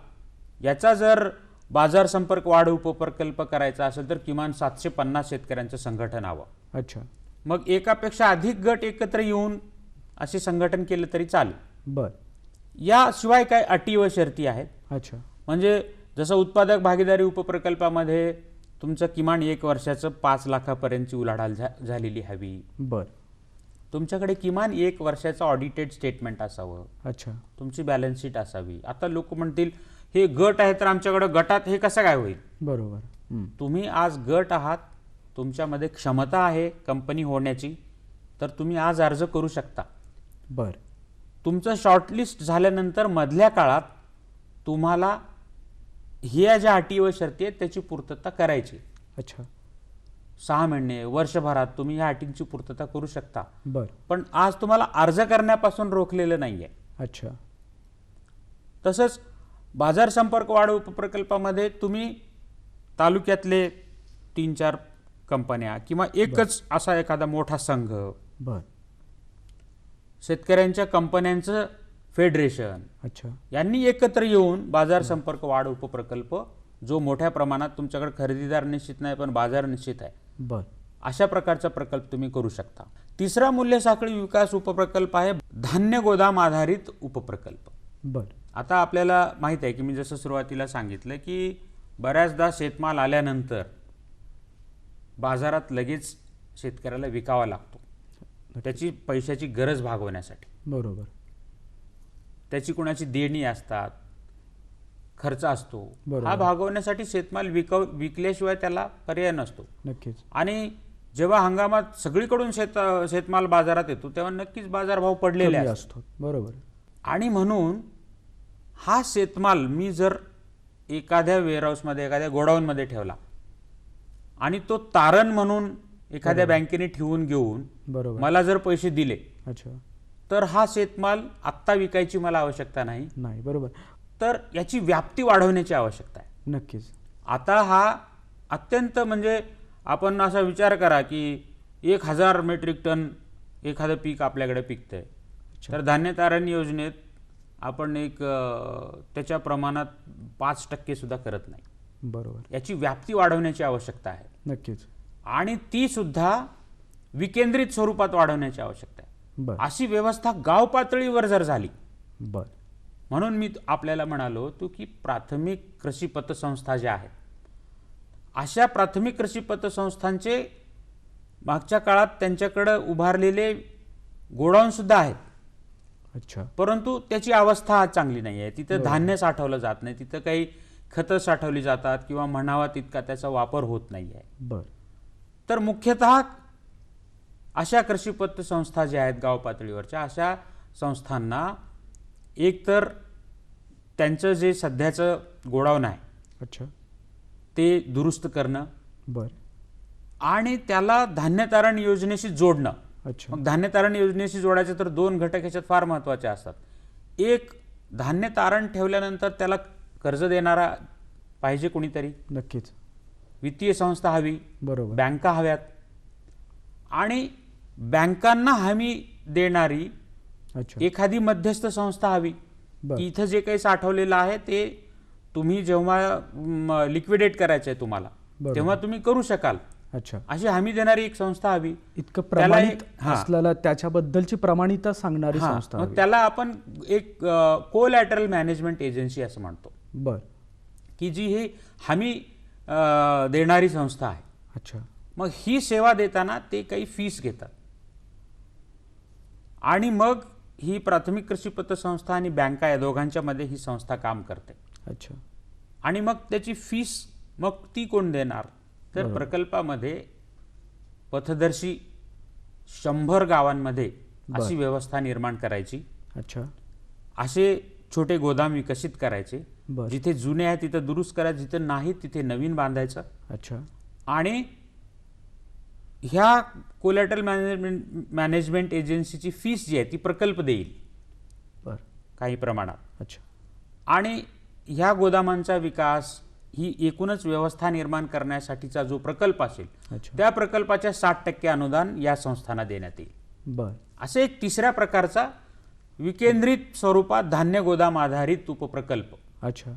याचा जर बाजार संपर्क वाढ उपप्रकल्प करायचा असेल तर किमान 750 शेतकऱ्यांचं संघटन हवं. अच्छा. मग एकापेक्षा अधिक गट एकत्र येऊन असे संघटन केलं तरी चालेल. बर. याशिवाय काय अटी व शर्ती आहेत. अच्छा. म्हणजे जसं उत्पादक भागीदारी उपप्रकल्पामध्ये तुमचं किमान 1 वर्षाचं 5 लाखापर्यंतची उलाढाल झालेली हवी. बर. तुमच्याकडे किमान 1 वर्षाचं ऑडिटेड स्टेटमेंट असावं. अच्छा. तुमची बॅलन्स शीट असावी. आता लोक म्हणतील हे गट आहे तर आमच्याकडे गटात हे कसं काय होईल. बरोबर. तुम्ही आज गट आहात, तुमच्यामध्ये क्षमता आहे कंपनी होण्याची, तर तुम्ही आज अर्ज करू शकता. बर. तुमचं शॉर्टलिस्ट झाल्यानंतर मधल्या काळात तुम्हाला ह्या ज्या अटी व शर्ती आहेत त्याची पूर्तता करायची. अच्छा. 6 महिने वर्षभरात तुम्ही ह्या अटींची पूर्तता करू शकता. बर. पण आज तुम्हाला अर्ज करण्यापासून रोखलेलं नाहीये. अच्छा. तसंच बाजार संपर्क वाढ उपप्रकल्पामध्ये तुम्ही तालुक्यातले 3-4 कंपन्या किंवा एकच असा एखादा मोठा संघ, बर. शेतकऱ्यांच्या कंपन्यांचं फेडरेशन अच्छा. यांनी एकत्र येऊन बाजार संपर्क वाढ उपप्रकल्प, जो मोठ्या प्रमाणात तुमच्याकडे खरेदीदार निश्चित नाही पण बाजार निश्चित आहे, बर. अशा प्रकारचा प्रकल्प तुम्ही करू शकता. तिसरा मूल्य साखळी विकास उपप्रकल्प आहे धान्य गोदाम आधारित उपप्रकल्प. बर. आता आपल्याला माहित आहे की मी जसं सुरुवातीला सांगितलं की बऱ्याचदा शेतमाल आल्यानंतर बाजारात लगेच शेतकऱ्याला विकावा लागतो, त्याची पैशाची गरज भागवण्यासाठी. बरोबर. त्याची कोणाची देणी असतात, खर्च असतो, बरोबर. हा भागवण्यासाठी शेतमाल विकल्याशिवाय त्याला पर्याय नसतो. नक्कीच. आणि जेव्हा हंगामात सगळीकडून शेतमाल बाजारात येतो तेव्हा नक्कीच बाजारभाव पडलेले कमी असतात. असतो. बरोबर. आणि म्हणून हा शेतमाल मी जर एखाद्या वेअरहाऊसमध्ये, एखाद्या गोडाऊनमध्ये ठेवला आणि तो तारण म्हणून एखाद्या बँकेने ठेवून घेऊन बरोबर. मला जर पैसे दिले, अच्छा. तर हा शेतमाल आत्ता विकायची मला आवश्यकता नाही. नाही. बरोबर. तर याची व्याप्ती वाढवण्याची आवश्यकता आहे. नक्कीच. आता हा अत्यंत म्हणजे आपण असा विचार करा की 1000 मेट्रिक टन एखादं पीक आपल्याकडे पिकतंय, तर धान्य तारण योजनेत आपण त्याच्या प्रमाणात 5% सुद्धा करत नाही. बरोबर. याची व्याप्ती वाढवण्याची आवश्यकता आहे. नक्कीच. आणि ती सुद्धा विकेंद्रित स्वरूपात वाढवण्याची आवश्यकता आहे. बर. अशी व्यवस्था गाव पातळीवर जर झाली, बर. म्हणून मी आपल्याला म्हणालो होतो की प्राथमिक कृषी पतसंस्था ज्या आहेत, अशा प्राथमिक कृषी पतसंस्थांचे मागच्या काळात त्यांच्याकडे उभारलेले गोडाऊन सुद्धा आहेत. अच्छा. परंतु त्याची अवस्था आज चांगली नाही आहे. तिथं धान्य साठवलं जात नाही, तिथं काही खतं साठवली जातात किंवा म्हणावा तितका त्याचा वापर होत नाही आहे. बर. तर मुख्यतः अशा कृषी पतसंस्था ज्या आहेत गाव पातळीवरच्या, अशा संस्थांना एकतर त्यांचं जे सध्याचं गोडाऊन आहे अच्छा. ते दुरुस्त करणं, बर. आणि त्याला धान्य तारण योजनेशी जोडणं. अच्छा. मग धान्य तारण योजनेशी जोडायचे तर 2 घटक ह्याच्यात फार महत्त्वाचे असतात. एक, धान्य तारण ठेवल्यानंतर त्याला कर्ज देणारा पाहिजे कोणीतरी, नक्कीच. वित्तीय संस्था हवी, बरोबर. बँका हव्यात, आणि बँकांना हमी देणारी अच्छा. एखादी मध्यस्थ संस्था हवी बर. की इथं जे काही साठवलेलं आहे ते तुम्ही जेव्हा लिक्विडेट करायचं आहे तुम्हाला, बरोबर. तेव्हा तुम्ही करू शकाल, अच्छा. अशी हमी देणारी एक संस्था हवी. इतकं त्याला प्रमाणित हां. असलेला त्याच्याबद्दलची प्रमाणिता सांगणारी हां, संस्था मग हवी. त्याला आपण एक कोलॅटरल मॅनेजमेंट एजन्सी असं म्हणतो, बर. की जी ही हमी देणारी संस्था आहे. अच्छा. मग ही सेवा देताना ते काही फीस घेतात, आणि मग ही प्राथमिक कृषी पतसंस्था आणि बँका या दोघांच्या मध्ये ही संस्था काम करते. अच्छा. आणि मग त्याची फीस मग ती कोण देणार, तर बरोबर. प्रकल्पामध्ये पथदर्शी 100 गावांमध्ये बर. अशी व्यवस्था निर्माण करायची. अच्छा. असे छोटे गोदाम विकसित करायचे, बर. जिथे जुने आहे तिथं दुरुस्त करायचं, जिथे नाही तिथे नवीन बांधायचं. अच्छा. आणि ह्या कोलॅटरल मॅनेजमेंट एजन्सीची फीस जी आहे ती प्रकल्प देईल बर. काही प्रमाणात. अच्छा. आणि ह्या गोदामांचा विकास ही एकूणच व्यवस्था निर्माण करण्यासाठीचा जो प्रकल्प असेल, अच्छा. त्या प्रकल्पाच्या 60% अनुदान या संस्थांना देण्यात येईल. बर. असे एक तिसऱ्या प्रकारचा विकेंद्रित स्वरूपात धान्य गोदाम आधारित उपप्रकल्प, अच्छा.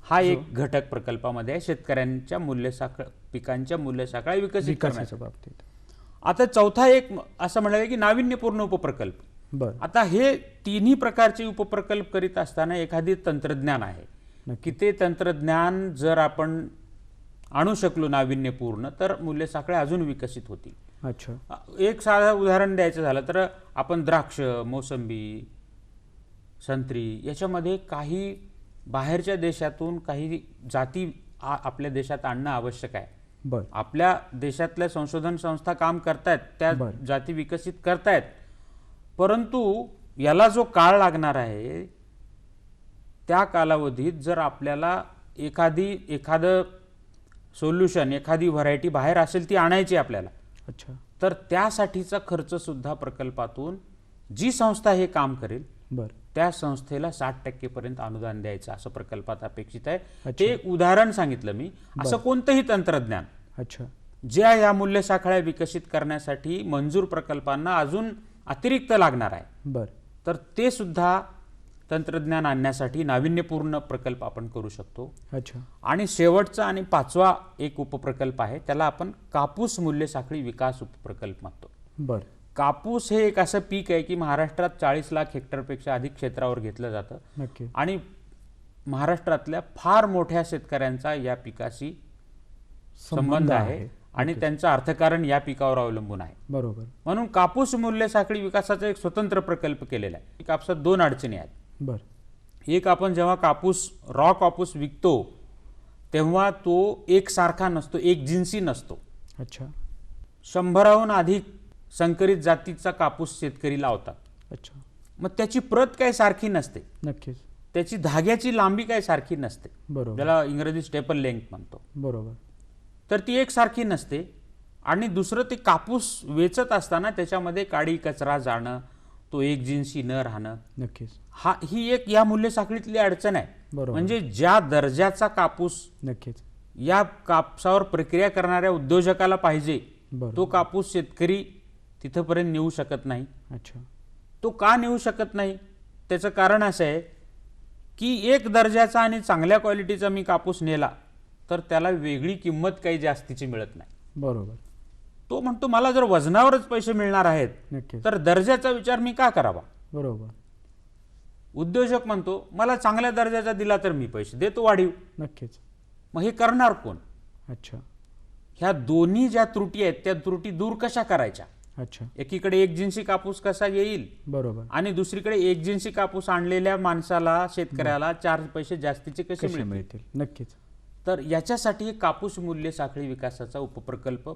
हा एक घटक प्रकल्पामध्ये आहे शेतकऱ्यांच्या मूल्यसाखळ, पिकांच्या मूल्यसाखळा विकसित करण्याचा. विकासाच्या बाबतीत. आता चौथा एक असं म्हणाले की नाविन्यपूर्ण उपप्रकल्प. बर. आता हे तिन्ही प्रकारचे उपप्रकल्प करीत असताना एखादी तंत्रज्ञान आहे नक्की. की ते तंत्रज्ञान जर आपण आणू शकलो नाविन्यपूर्ण, तर मूल्यसाखळ्या अजून विकसित होतील. अच्छा. एक साधं उदाहरण द्यायचं झालं तर आपण द्राक्ष, मोसंबी, संत्री याच्यामध्ये काही बाहेरच्या देशातून काही जाती आपल्या देशात आणणं आवश्यक आहे. बर. आपल्या देशातल्या संशोधन संस्था काम करतायत, त्या बर. जाती विकसित करतायत, परंतु याला जो काळ लागणार आहे त्या कालावधीत जर आपल्याला एखादं सोल्युशन, एखादी व्हरायटी बाहेर असेल ती आणायची आपल्याला, अच्छा. तर त्यासाठीचा खर्च सुद्धा प्रकल्पातून जी संस्था हे काम करेल बर. त्या संस्थेला 60% पर्यंत अनुदान द्यायचं असं प्रकल्पात अपेक्षित आहे. अच्छा. ते एक उदाहरण सांगितलं मी. असं कोणतंही तंत्रज्ञान अच्छा. ज्या या मूल्य साखळ्या विकसित करण्यासाठी मंजूर प्रकल्पांना अजून अतिरिक्त लागणार आहे, बर. तर ते सुद्धा तंत्रज्ञान आणण्यासाठी नाविन्यपूर्ण प्रकल्प आपण करू शकतो. अच्छा. आणि शेवटचा आणि 5वा एक उपप्रकल्प आहे, त्याला आपण कापूस मूल्य साखळी विकास उपप्रकल्प म्हणतो. बर. कापूस हे एक असं पीक आहे की महाराष्ट्रात 40 लाख हेक्टरपेक्षा अधिक क्षेत्रावर घेतलं जातं नक्की. आणि महाराष्ट्रातल्या फार मोठ्या शेतकऱ्यांचा या पिकाशी संबंध आहे आणि त्यांचं अर्थकारण या पिकावर अवलंबून आहे. बरोबर. म्हणून कापूस मूल्य साखळी विकासाचा एक स्वतंत्र प्रकल्प केलेला आहे. कापसात 2 अडचणी आहेत. बर. एक, आपण जेव्हा कापूस रॉ कापूस विकतो तेव्हा तो एकसारखा नसतो, एक जिन्सी नसतो. अच्छा. 100हून अधिक संकरित जातीचा कापूस शेतकरी लावतात. अच्छा. मग त्याची प्रत काही सारखी नसते, नक्कीच. त्याची धाग्याची लांबी काही सारखी नसते, बरोबर. ज्याला इंग्रजी स्टेपल लेंथ म्हणतो. बरोबर. तर ती एकसारखी नसते. आणि दुसरं, ते कापूस वेचत असताना त्याच्यामध्ये काडी कचरा जाणं, तो एक जिन्सी न राहणं, नक्कीच. ही एक या मूल्य साखळीतली अडचण आहे. बरोबर. म्हणजे ज्या दर्जाचा कापूस नक्कीच. या कापसावर प्रक्रिया करणाऱ्या उद्योजकाला पाहिजे, बरोबर. तो कापूस शेतकरी तिथपर्यंत नेऊ शकत नाही. अच्छा. तो का नेऊ शकत नाही? त्याचं कारण असं आहे की एक दर्जाचा आणि चांगल्या क्वालिटीचा मी कापूस नेला तर त्याला वेगळी किंमत काही जास्तीची मिळत नाही. बरोबर. तो म्हणतो मला जर वजनावरच पैसे मिळणार आहेत नक्कीच. तर दर्जाचा विचार मी का करावा? बरोबर. उद्योजक म्हणतो मला चांगल्या दर्जाचा दिला तर मी पैसे देतो वाढीव. नक्कीच. मग हे करणार कोण? अच्छा. ह्या दोन्ही ज्या त्रुटी आहेत त्या त्रुटी दूर कशा करायच्या? अच्छा. एकीकडे एक जिन्सी कापूस कसा येईल बरोबर. आणि दुसरीकडे एक जिन्सी कापूस आणलेल्या माणसाला, शेतकऱ्याला 4 पैसे जास्तीचे कसे कसे मिळतील? मिळतील? नक्कीच. तर याच्यासाठी एक कापूस मूल्य साखळी विकासाचा उपप्रकल्प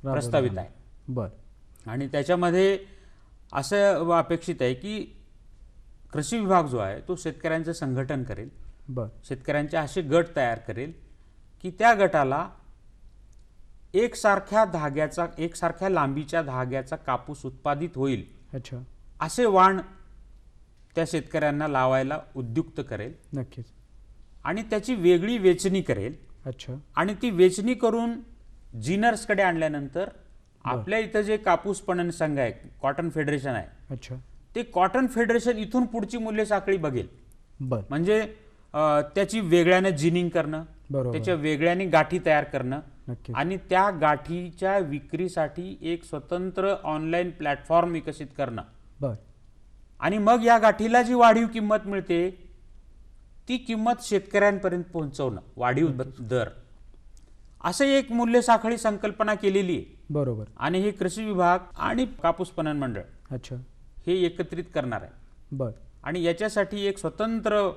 प्रस्तावित आहे. बर. आणि त्याच्यामध्ये असं अपेक्षित आहे की कृषी विभाग जो आहे तो शेतकऱ्यांचं संघटन करेल, बर. शेतकऱ्यांचे असे गट तयार करेल की त्या गटाला एकसारख्या लांबीच्या धाग्याचा कापूस उत्पादित होईल अच्छा. असे वाण त्या शेतकऱ्यांना लावायला उद्युक्त करेल नक्कीच. आणि त्याची वेगळी वेचणी करेल. अच्छा. आणि ती वेचणी करून जिनर्सकडे आणल्यानंतर आपल्या इथं जे कापूस पणन संघ आहे, कॉटन फेडरेशन आहे, अच्छा. ते कॉटन फेडरेशन इथून पुढची मूल्य साखळी बघेल. बर. म्हणजे त्याची वेगळ्याने जिनिंग करणं, बरोबर. त्याच्या वेगळ्याने गाठी तयार करणं नक्कीच. आणि त्या गाठीच्या विक्रीसाठी एक स्वतंत्र ऑनलाईन प्लॅटफॉर्म विकसित करणं. बर. आणि मग या गाठीला जी वाढीव किंमत मिळते ती किंमत शेतकऱ्यांपर्यंत पोहोचवणं, वाढीव दर, असं एक मूल्य साखळी संकल्पना केलेली आहे. बरोबर. आणि हे कृषी विभाग आणि कापूस पणन मंडळ अच्छा. हे एकत्रित करणार आहे. बर. आणि याच्यासाठी एक स्वतंत्र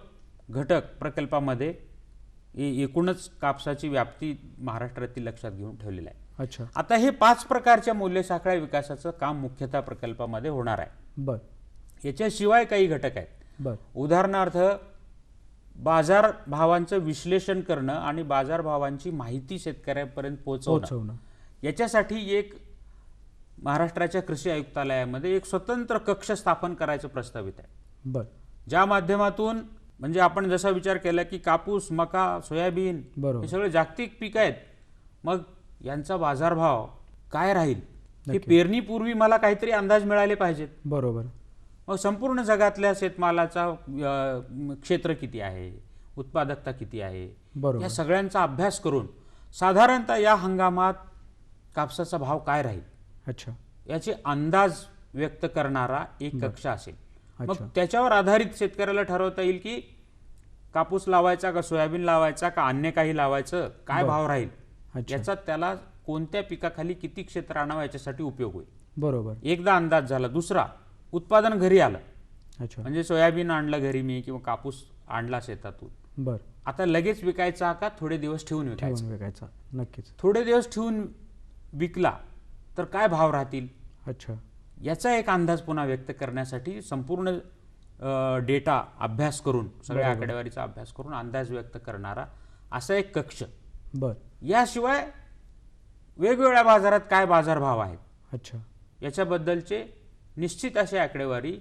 घटक प्रकल्पामध्ये एकूणच कापसाची व्याप्ती महाराष्ट्रातील लक्षात घेऊन ठेवलेला आहे. अच्छा. आता हे 5 प्रकारच्या मूल्य साखळ्या विकासाचं काम मुख्यतः प्रकल्पामध्ये होणार आहे. बर. याच्याशिवाय काही घटक आहेत. बर. उदाहरणार्थ बाजार भावांचं विश्लेषण करणं आणि बाजार भावांची माहिती शेतकऱ्यांपर्यंत पोहोचवणं. याच्यासाठी एक महाराष्ट्राच्या कृषी आयुक्तालयामध्ये एक स्वतंत्र कक्ष स्थापन करायचं प्रस्तावित आहे. बर. ज्या माध्यमातून, म्हणजे आपण जसा विचार केला की कापूस, मका, सोयाबीन बरोबर. हे सगळे जागतिक पीक आहेत, मग यांचा बाजारभाव काय राहील हे नक्की. पेरणीपूर्वी मला काहीतरी अंदाज मिळाले पाहिजेत. बरोबर. मग संपूर्ण जगातल्या शेतमालाचा क्षेत्र किती आहे, उत्पादकता किती आहे, बरोबर. या सगळ्यांचा अभ्यास करून साधारणतः या हंगामात कापसाचा भाव काय राहील अच्छा. याचे अंदाज व्यक्त करणारा एक कक्ष असेल. मग अच्छा. त्याच्यावर आधारित शेतकऱ्याला ठरवता येईल की कापूस लावायचा का सोयाबीन लावायचा का अन्य काही लावायचं, काय भाव राहील, अच्छा. याचा त्याला कोणत्या पिकाखाली किती क्षेत्र आणावं याच्यासाठी उपयोग होईल. बरोबर. एकदा अंदाज झाला. दुसरा, उत्पादन घरी आलं, अच्छा. म्हणजे सोयाबीन आणलं घरी मी किंवा कापूस आणला शेतातून, बर. आता लगेच विकायचा का थोडे दिवस ठेवून विकायचा? ठेवून विकायचा. नक्कीच. थोडे दिवस ठेवून विकला तर काय भाव राहतील अच्छा. याचा एक अंदाज पुन्हा व्यक्त करण्यासाठी संपूर्ण डेटा अभ्यास करून, सगळ्या बरोबर. आकडेवारीचा अभ्यास करून अंदाज व्यक्त करणारा असा एक कक्ष. बर. याशिवाय वेगवेगळ्या बाजारात काय बाजारभाव आहेत अच्छा. याच्याबद्दलचे निश्चित अशी आकडेवारी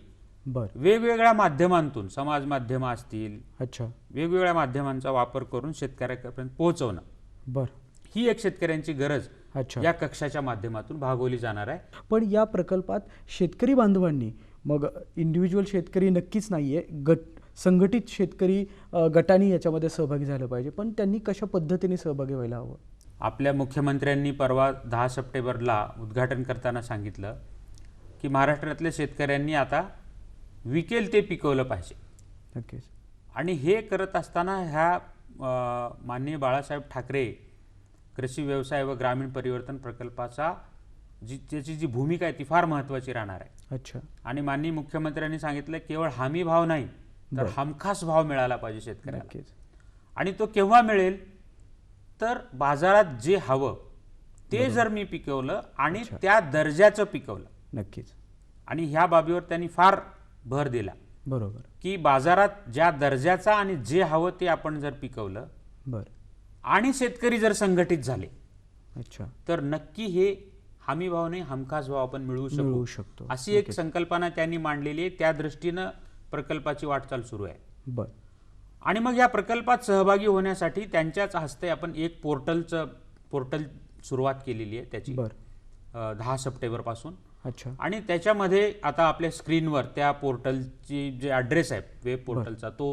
बरं. वेगवेगळ्या माध्यमांतून, समाज माध्यमं असतील, अच्छा. वेगवेगळ्या माध्यमांचा वापर करून शेतकऱ्यापर्यंत पोहोचवणं, बरं. ही एक शेतकऱ्यांची गरज अच्छा. या कक्षाच्या माध्यमातून भागवली जाणार आहे. पण या प्रकल्पात शेतकरी बांधवांनी, मग इंडिव्हिज्युअल शेतकरी नक्कीच नाही आहे, संघटित शेतकरी गटांनी याच्यामध्ये सहभागी झालं पाहिजे, पण त्यांनी कशा पद्धतीने सहभागी व्हायला हवं? आपल्या मुख्यमंत्र्यांनी परवा 10 सप्टेंबरला उद्घाटन करताना सांगितलं की महाराष्ट्रातल्या शेतकऱ्यांनी आता विकेल ते पिकवलं पाहिजे. नक्कीच. आणि हे करत असताना ह्या माननीय बाळासाहेब ठाकरे कृषी व्यवसाय व ग्रामीण परिवर्तन प्रकल्पाचा त्याची जी भूमिका आहे ती फार महत्त्वाची राहणार आहे. अच्छा. आणि माननीय मुख्यमंत्र्यांनी सांगितलं केवळ हमी भाव नाही तर हमखास भाव मिळाला पाहिजे शेतकऱ्याला. नक्कीच. आणि तो केव्हा मिळेल तर बाजारात जे हवं ते जर मी पिकवलं आणि त्या दर्जाचं पिकवलं. नक्कीच. आणि ह्या बाबीवर त्यांनी फार भर दिला. बरोबर. की बाजारात ज्या दर्जाचा आणि जे हवं ते आपण जर पिकवलं बरं. आणि शेतकरी जर संघटित झाले अच्छा. तर नक्की हे हमी भाव नाही हमखास भाव आपण मिळवू शकतो. अशी एक संकल्पना त्यांनी मांडलेली आहे. त्या दृष्टीनं प्रकल्पाची वाटचाल सुरू आहे. बरं. आणि मग या प्रकल्पात सहभागी होण्यासाठी त्यांच्याच हस्ते आपण एक पोर्टल सुरुवात केलेली आहे त्याची. बरं. 10 सप्टेंबरपासून. अच्छा. आणि त्याच्यामध्ये आता आपल्या स्क्रीनवर त्या पोर्टलची जे ॲड्रेस आहे वेब पोर्टलचा तो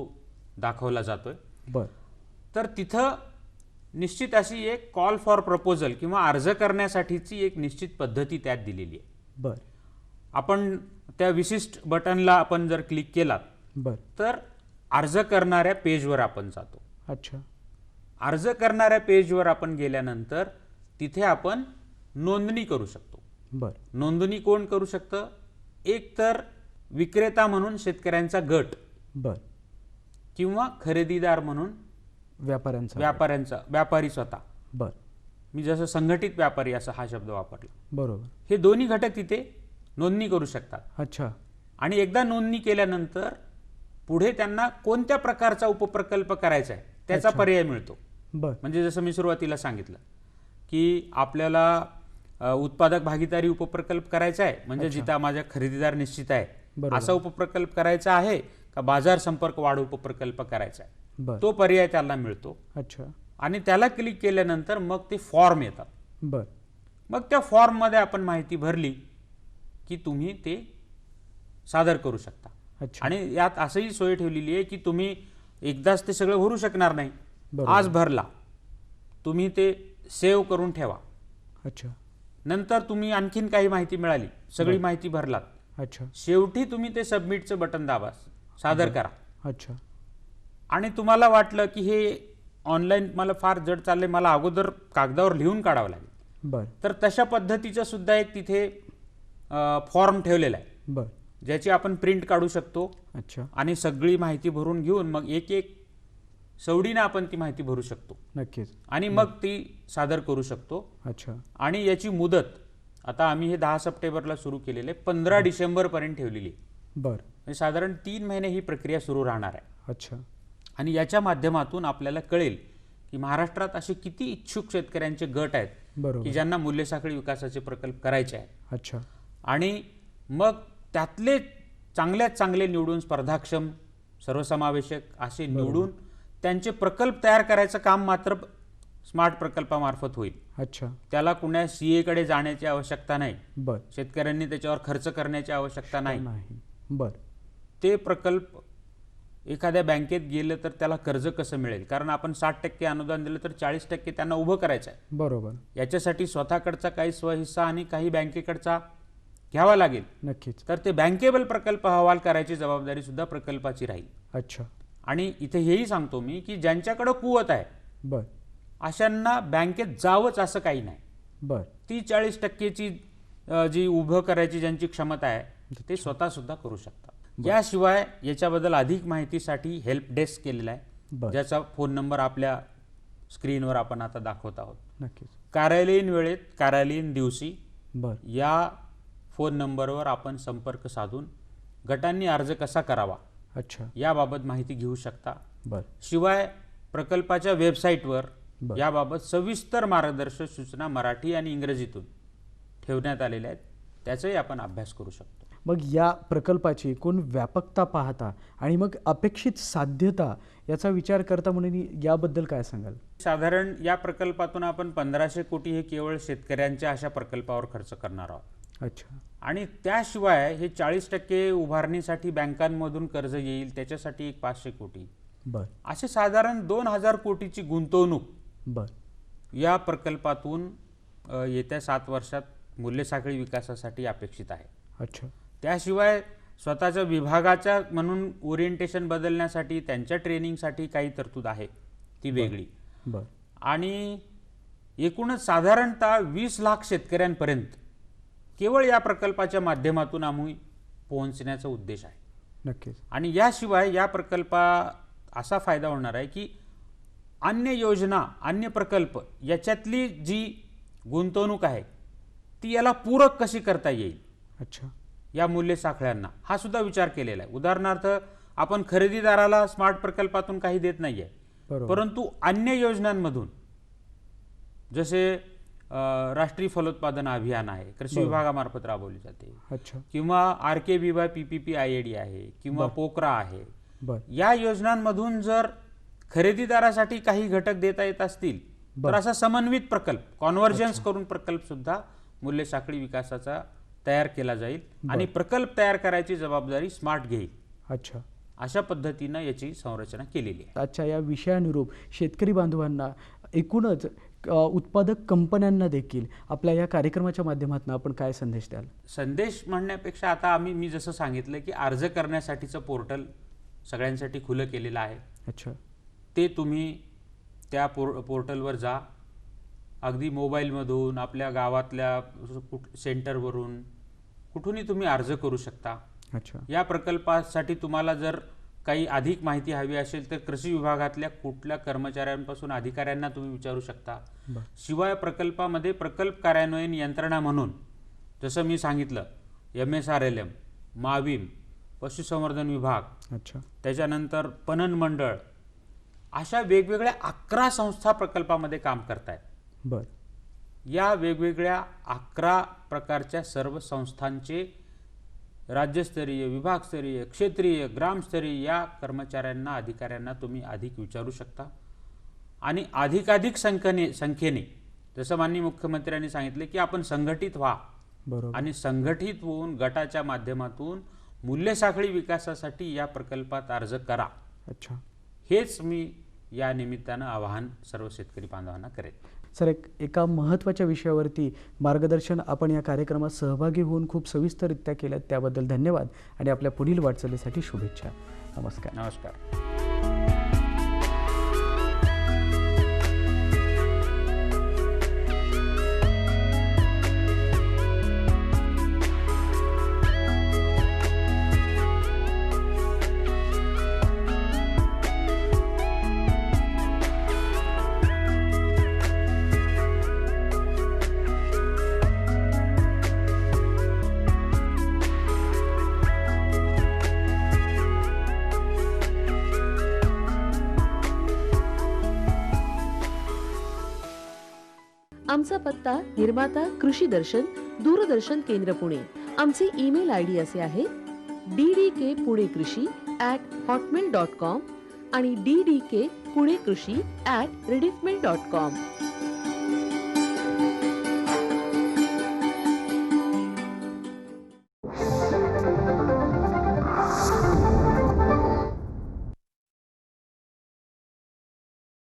दाखवला जातोय. बरं. तर तिथं निश्चित अशी एक कॉल फॉर प्रपोजल किंवा अर्ज करण्यासाठीची एक निश्चित पद्धती त्यात दिलेली आहे. बरं. आपण त्या विशिष्ट बटनला आपण जर क्लिक केलात बरं. तर अर्ज करणाऱ्या पेजवर आपण जातो. अच्छा. अर्ज करणाऱ्या पेजवर आपण गेल्यानंतर तिथे आपण नोंदणी करू शकतो. बरं. नोंदणी कोण करू शकतं? एक तर विक्रेता म्हणून शेतकऱ्यांचा गट. बरं. किंवा खरेदीदार म्हणून व्यापारी स्वतः. बरं. मी जसं संघटित व्यापारी असा हा शब्द वापरला. बरोबर. हे दोन्ही घटक तिथे नोंदणी करू शकतात. अच्छा. आणि एकदा नोंदणी केल्यानंतर पुढे त्यांना कोणत्या प्रकारचा उपप्रकल्प करायचा आहे त्याचा पर्याय मिळतो. बरं. म्हणजे जसं मी सुरुवातीला सांगितलं की आपल्याला उत्पादक भागीदारी उपप्रकल्प करायचा आहे, म्हणजे जिथं माझ्या खरेदीदार निश्चित आहे असा उपप्रकल्प करायचा आहे का बाजार संपर्क वाढ उपप्रकल्प करायचा आहे, तो पर्याय त्याला मिळतो. अच्छा. आणि त्याला क्लिक केल्यानंतर मग ते फॉर्म येतात. बरं. मग त्या फॉर्ममध्ये आपण माहिती भरली की तुम्ही ते सादर करू शकता. अच्छा. आणि यात असंही सोय ठेवलेली आहे की तुम्ही एकदाच ते सगळं भरू शकणार नाही. आज भरला तुम्ही ते सेव्ह करून ठेवा. अच्छा. नंतर तुम्ही आणखीन काही माहिती मिळाली, सगळी माहिती भरलात, अच्छा. शेवटी तुम्ही ते सबमिटचं बटन दाबा, सादर करा. अच्छा. आणि तुम्हाला वाटलं की हे ऑनलाईन मला फार जड चाललंय, मला अगोदर कागदावर लिहून काढावं लागेल, बरं, तर तशा पद्धतीचं सुद्धा एक तिथे फॉर्म ठेवलेला आहे, बरं, ज्याची आपण प्रिंट काढू शकतो. अच्छा. आणि सगळी माहिती भरून घेऊन मग एक एक सवडीने आपण ती माहिती भरू शकतो नक्कीच. आणि मग ती सादर करू शकतो. अच्छा. आणि याची मुदत आता आम्ही हे 10 सप्टेंबरला सुरू केलेले 15 डिसेंबरपर्यंत ठेवलेली आहे. बरं. म्हणजे साधारण 3 महिने ही प्रक्रिया सुरू राहणार आहे. अच्छा. आणि याच्या माध्यमातून आपल्याला कळेल की महाराष्ट्रात असे किती इच्छुक शेतकऱ्यांचे गट आहेत बरोबर की ज्यांना मूल्यसाखळी विकासाचे प्रकल्प करायचे आहेत. अच्छा. आणि मग त्यातले चांगल्यात चांगले निवडून स्पर्धाक्षम सर्वसमावेशक असे निवडून त्यांचे प्रकल्प तयार करायचं काम मात्र स्मार्ट प्रकल्पामार्फत होईल. अच्छा. त्याला कुण्या सीए कडे जाण्याची आवश्यकता नाही, बरं, शेतकऱ्यांनी त्याच्यावर खर्च करण्याची आवश्यकता नाही. बरं, ते प्रकल्प एखाद्या बँकेत गेलं तर त्याला कर्ज कसं मिळेल, कारण आपण 60% अनुदान दिलं तर 40% त्यांना उभं करायचं आहे. बरोबर. याच्यासाठी स्वतःकडचा काही स्वहिस्सा आणि काही बँकेकडचा घ्यावा लागेल. नक्कीच. तर ते बँकेबल प्रकल्प अहवाल करायची जबाबदारी सुद्धा प्रकल्पाची राहील. अच्छा. आणि इथे हेही सांगतो मी की ज्यांच्याकडे कुवत आहे बरं, अशांना बँकेत जावंच असं काही नाही. बरं, 30-40%ची जी उभं करायची ज्यांची क्षमता आहे ते स्वतः सुद्धा करू शकतात. याशिवाय याच्याबद्दल अधिक माहितीसाठी हेल्प डेस्क केलेला आहे, ज्याचा फोन नंबर आपल्या स्क्रीनवर आपण आता दाखवत आहोत. नक्कीच. कार्यालयीन वेळेत कार्यालयीन दिवशी बरं, या फोन नंबरवर आपण संपर्क साधून गटांनी अर्ज कसा करावा अच्छा, याबाबत माहिती घेऊ शकता. बरं, शिवाय प्रकल्पाच्या वेबसाईटवर याबाबत सविस्तर मार्गदर्शक सूचना मराठी आणि इंग्रजीतून ठेवण्यात आलेल्या आहेत, त्याचाही आपण अभ्यास करू शकतो. मग या प्रकल्पाची एकूण व्यापकता पाहता आणि मग अपेक्षित साध्यता याचा विचार करता म्हणून याबद्दल काय सांगाल? साधारण या प्रकल्पातून आपण 1500 कोटी हे केवळ शेतकऱ्यांच्या अशा प्रकल्पावर खर्च करणार आहोत. अच्छा. आणि त्याशिवाय हे 40% उभारणीसाठी बँकांमधून कर्ज येईल, त्याच्यासाठी एक 500 कोटी, बर असे साधारण 2000 कोटीची गुंतवणूक बर या प्रकल्पातून येत्या 7 वर्षात मूल्यसाखळी विकासासाठी अपेक्षित आहे. अच्छा. त्याशिवाय स्वतःच्या विभागाच्या म्हणून ओरिएंटेशन बदलण्यासाठी, त्यांच्या ट्रेनिंगसाठी काही तरतूद आहे, ती वेगळी. बर आणि एकूणच साधारणतः 20 लाख शेतकऱ्यांपर्यंत केवळ या प्रकल्पाच्या माध्यमातून आम्ही पोहोचण्याचा उद्देश आहे. नक्कीच. आणि याशिवाय या प्रकल्पा असा फायदा होणार आहे की अन्य योजना, अन्य प्रकल्प याच्यातली जी गुंतवणूक आहे ती याला पूरक कशी करता येईल, अच्छा. या मूल्य साखळ्यांना हा सुद्धा विचार केलेला आहे. उदाहरणार्थ आपण खरेदीदाराला स्मार्ट प्रकल्पातून काही देत नाहीये, परंतु अन्य योजनांमधून जसे राष्ट्रीय फलोत्पादन अभियान आहे, कृषी विभागामार्फत राबवली जाते, अच्छा. किंवा RKBY PPP IAD आहे, किंवा पोकरा आहे, बर या योजनांमधून जर खरेदीदारासाठी काही घटक देता येत असतील तर असा समन्वित प्रकल्प, कॉन्व्हर्जन्स करून प्रकल्प सुद्धा मूल्य साखळी विकासाचा तयार केला जाईल. आणि प्रकल्प तयार करायची जबाबदारी स्मार्ट घेईल. अच्छा. अशा पद्धतीनं याची संरचना केलेली आहे. आजच्या या विषयानुरूप शेतकरी बांधवांना, एकूणच उत्पादक कंपन्यांना देखील आपल्या या कार्यक्रमाच्या माध्यमातून आपण काय संदेश द्याल? संदेश म्हणण्यापेक्षा आता मी जसं सांगितलं की अर्ज करण्यासाठीचं पोर्टल सगळ्यांसाठी खुलं केलेलं आहे. अच्छा. ते तुम्ही त्या पोर्टलवर जा, अगदी मोबाईलमधून, आपल्या गावातल्या सेंटरवरून, कुठूनही तुम्ही अर्ज करू शकता. अच्छा. या प्रकल्पासाठी तुम्हाला जर काही अधिक माहिती हवी असेल तर कृषी विभागातल्या कुठल्या कर्मचाऱ्यांपासून अधिकाऱ्यांना तुम्ही विचारू शकता. शिवाय प्रकल्पामध्ये प्रकल्प कार्यान्वयन यंत्रणा म्हणून जसं मी सांगितलं MSRLM, माविम, पशुसंवर्धन विभाग, अच्छा, त्याच्यानंतर पणन मंडळ, अशा वेगवेगळ्या 11 संस्था प्रकल्पामध्ये काम करतायत. बर या वेगवेगळ्या 11 प्रकारच्या सर्व संस्थांचे राज्यस्तरीय, विभागस्तरीय, क्षेत्रीय, ग्रामस्तरीय या कर्मचाऱ्यांना, अधिकाऱ्यांना तुम्ही अधिक विचारू शकता. आणि अधिकाधिक संख्येने जसं माननीय मुख्यमंत्र्यांनी सांगितले की आपण संघटित व्हा, बरोबर, आणि संघटित होऊन गटाच्या माध्यमातून मूल्य साखळी विकासासाठी या प्रकल्पात अर्ज करा. अच्छा. हेच मी या निमित्तानं आवाहन सर्व शेतकरी बांधवांना करेन. सर, एका महत्त्वाच्या विषयावरती मार्गदर्शन आपण या कार्यक्रमात सहभागी होऊन खूप सविस्तररित्या केलं, त्याबद्दल धन्यवाद आणि आपल्या पुढील वाटचालीसाठी शुभेच्छा. नमस्कार. नमस्कार. आमचा पत्ता निर्माता कृषी दर्शन, दूरदर्शन केंद्र पुणे. आमचे ईमेल ID असे आहे ddkpuneKrishi@hotmail.com आणि ddkpuneKrishi@rediffmail.com.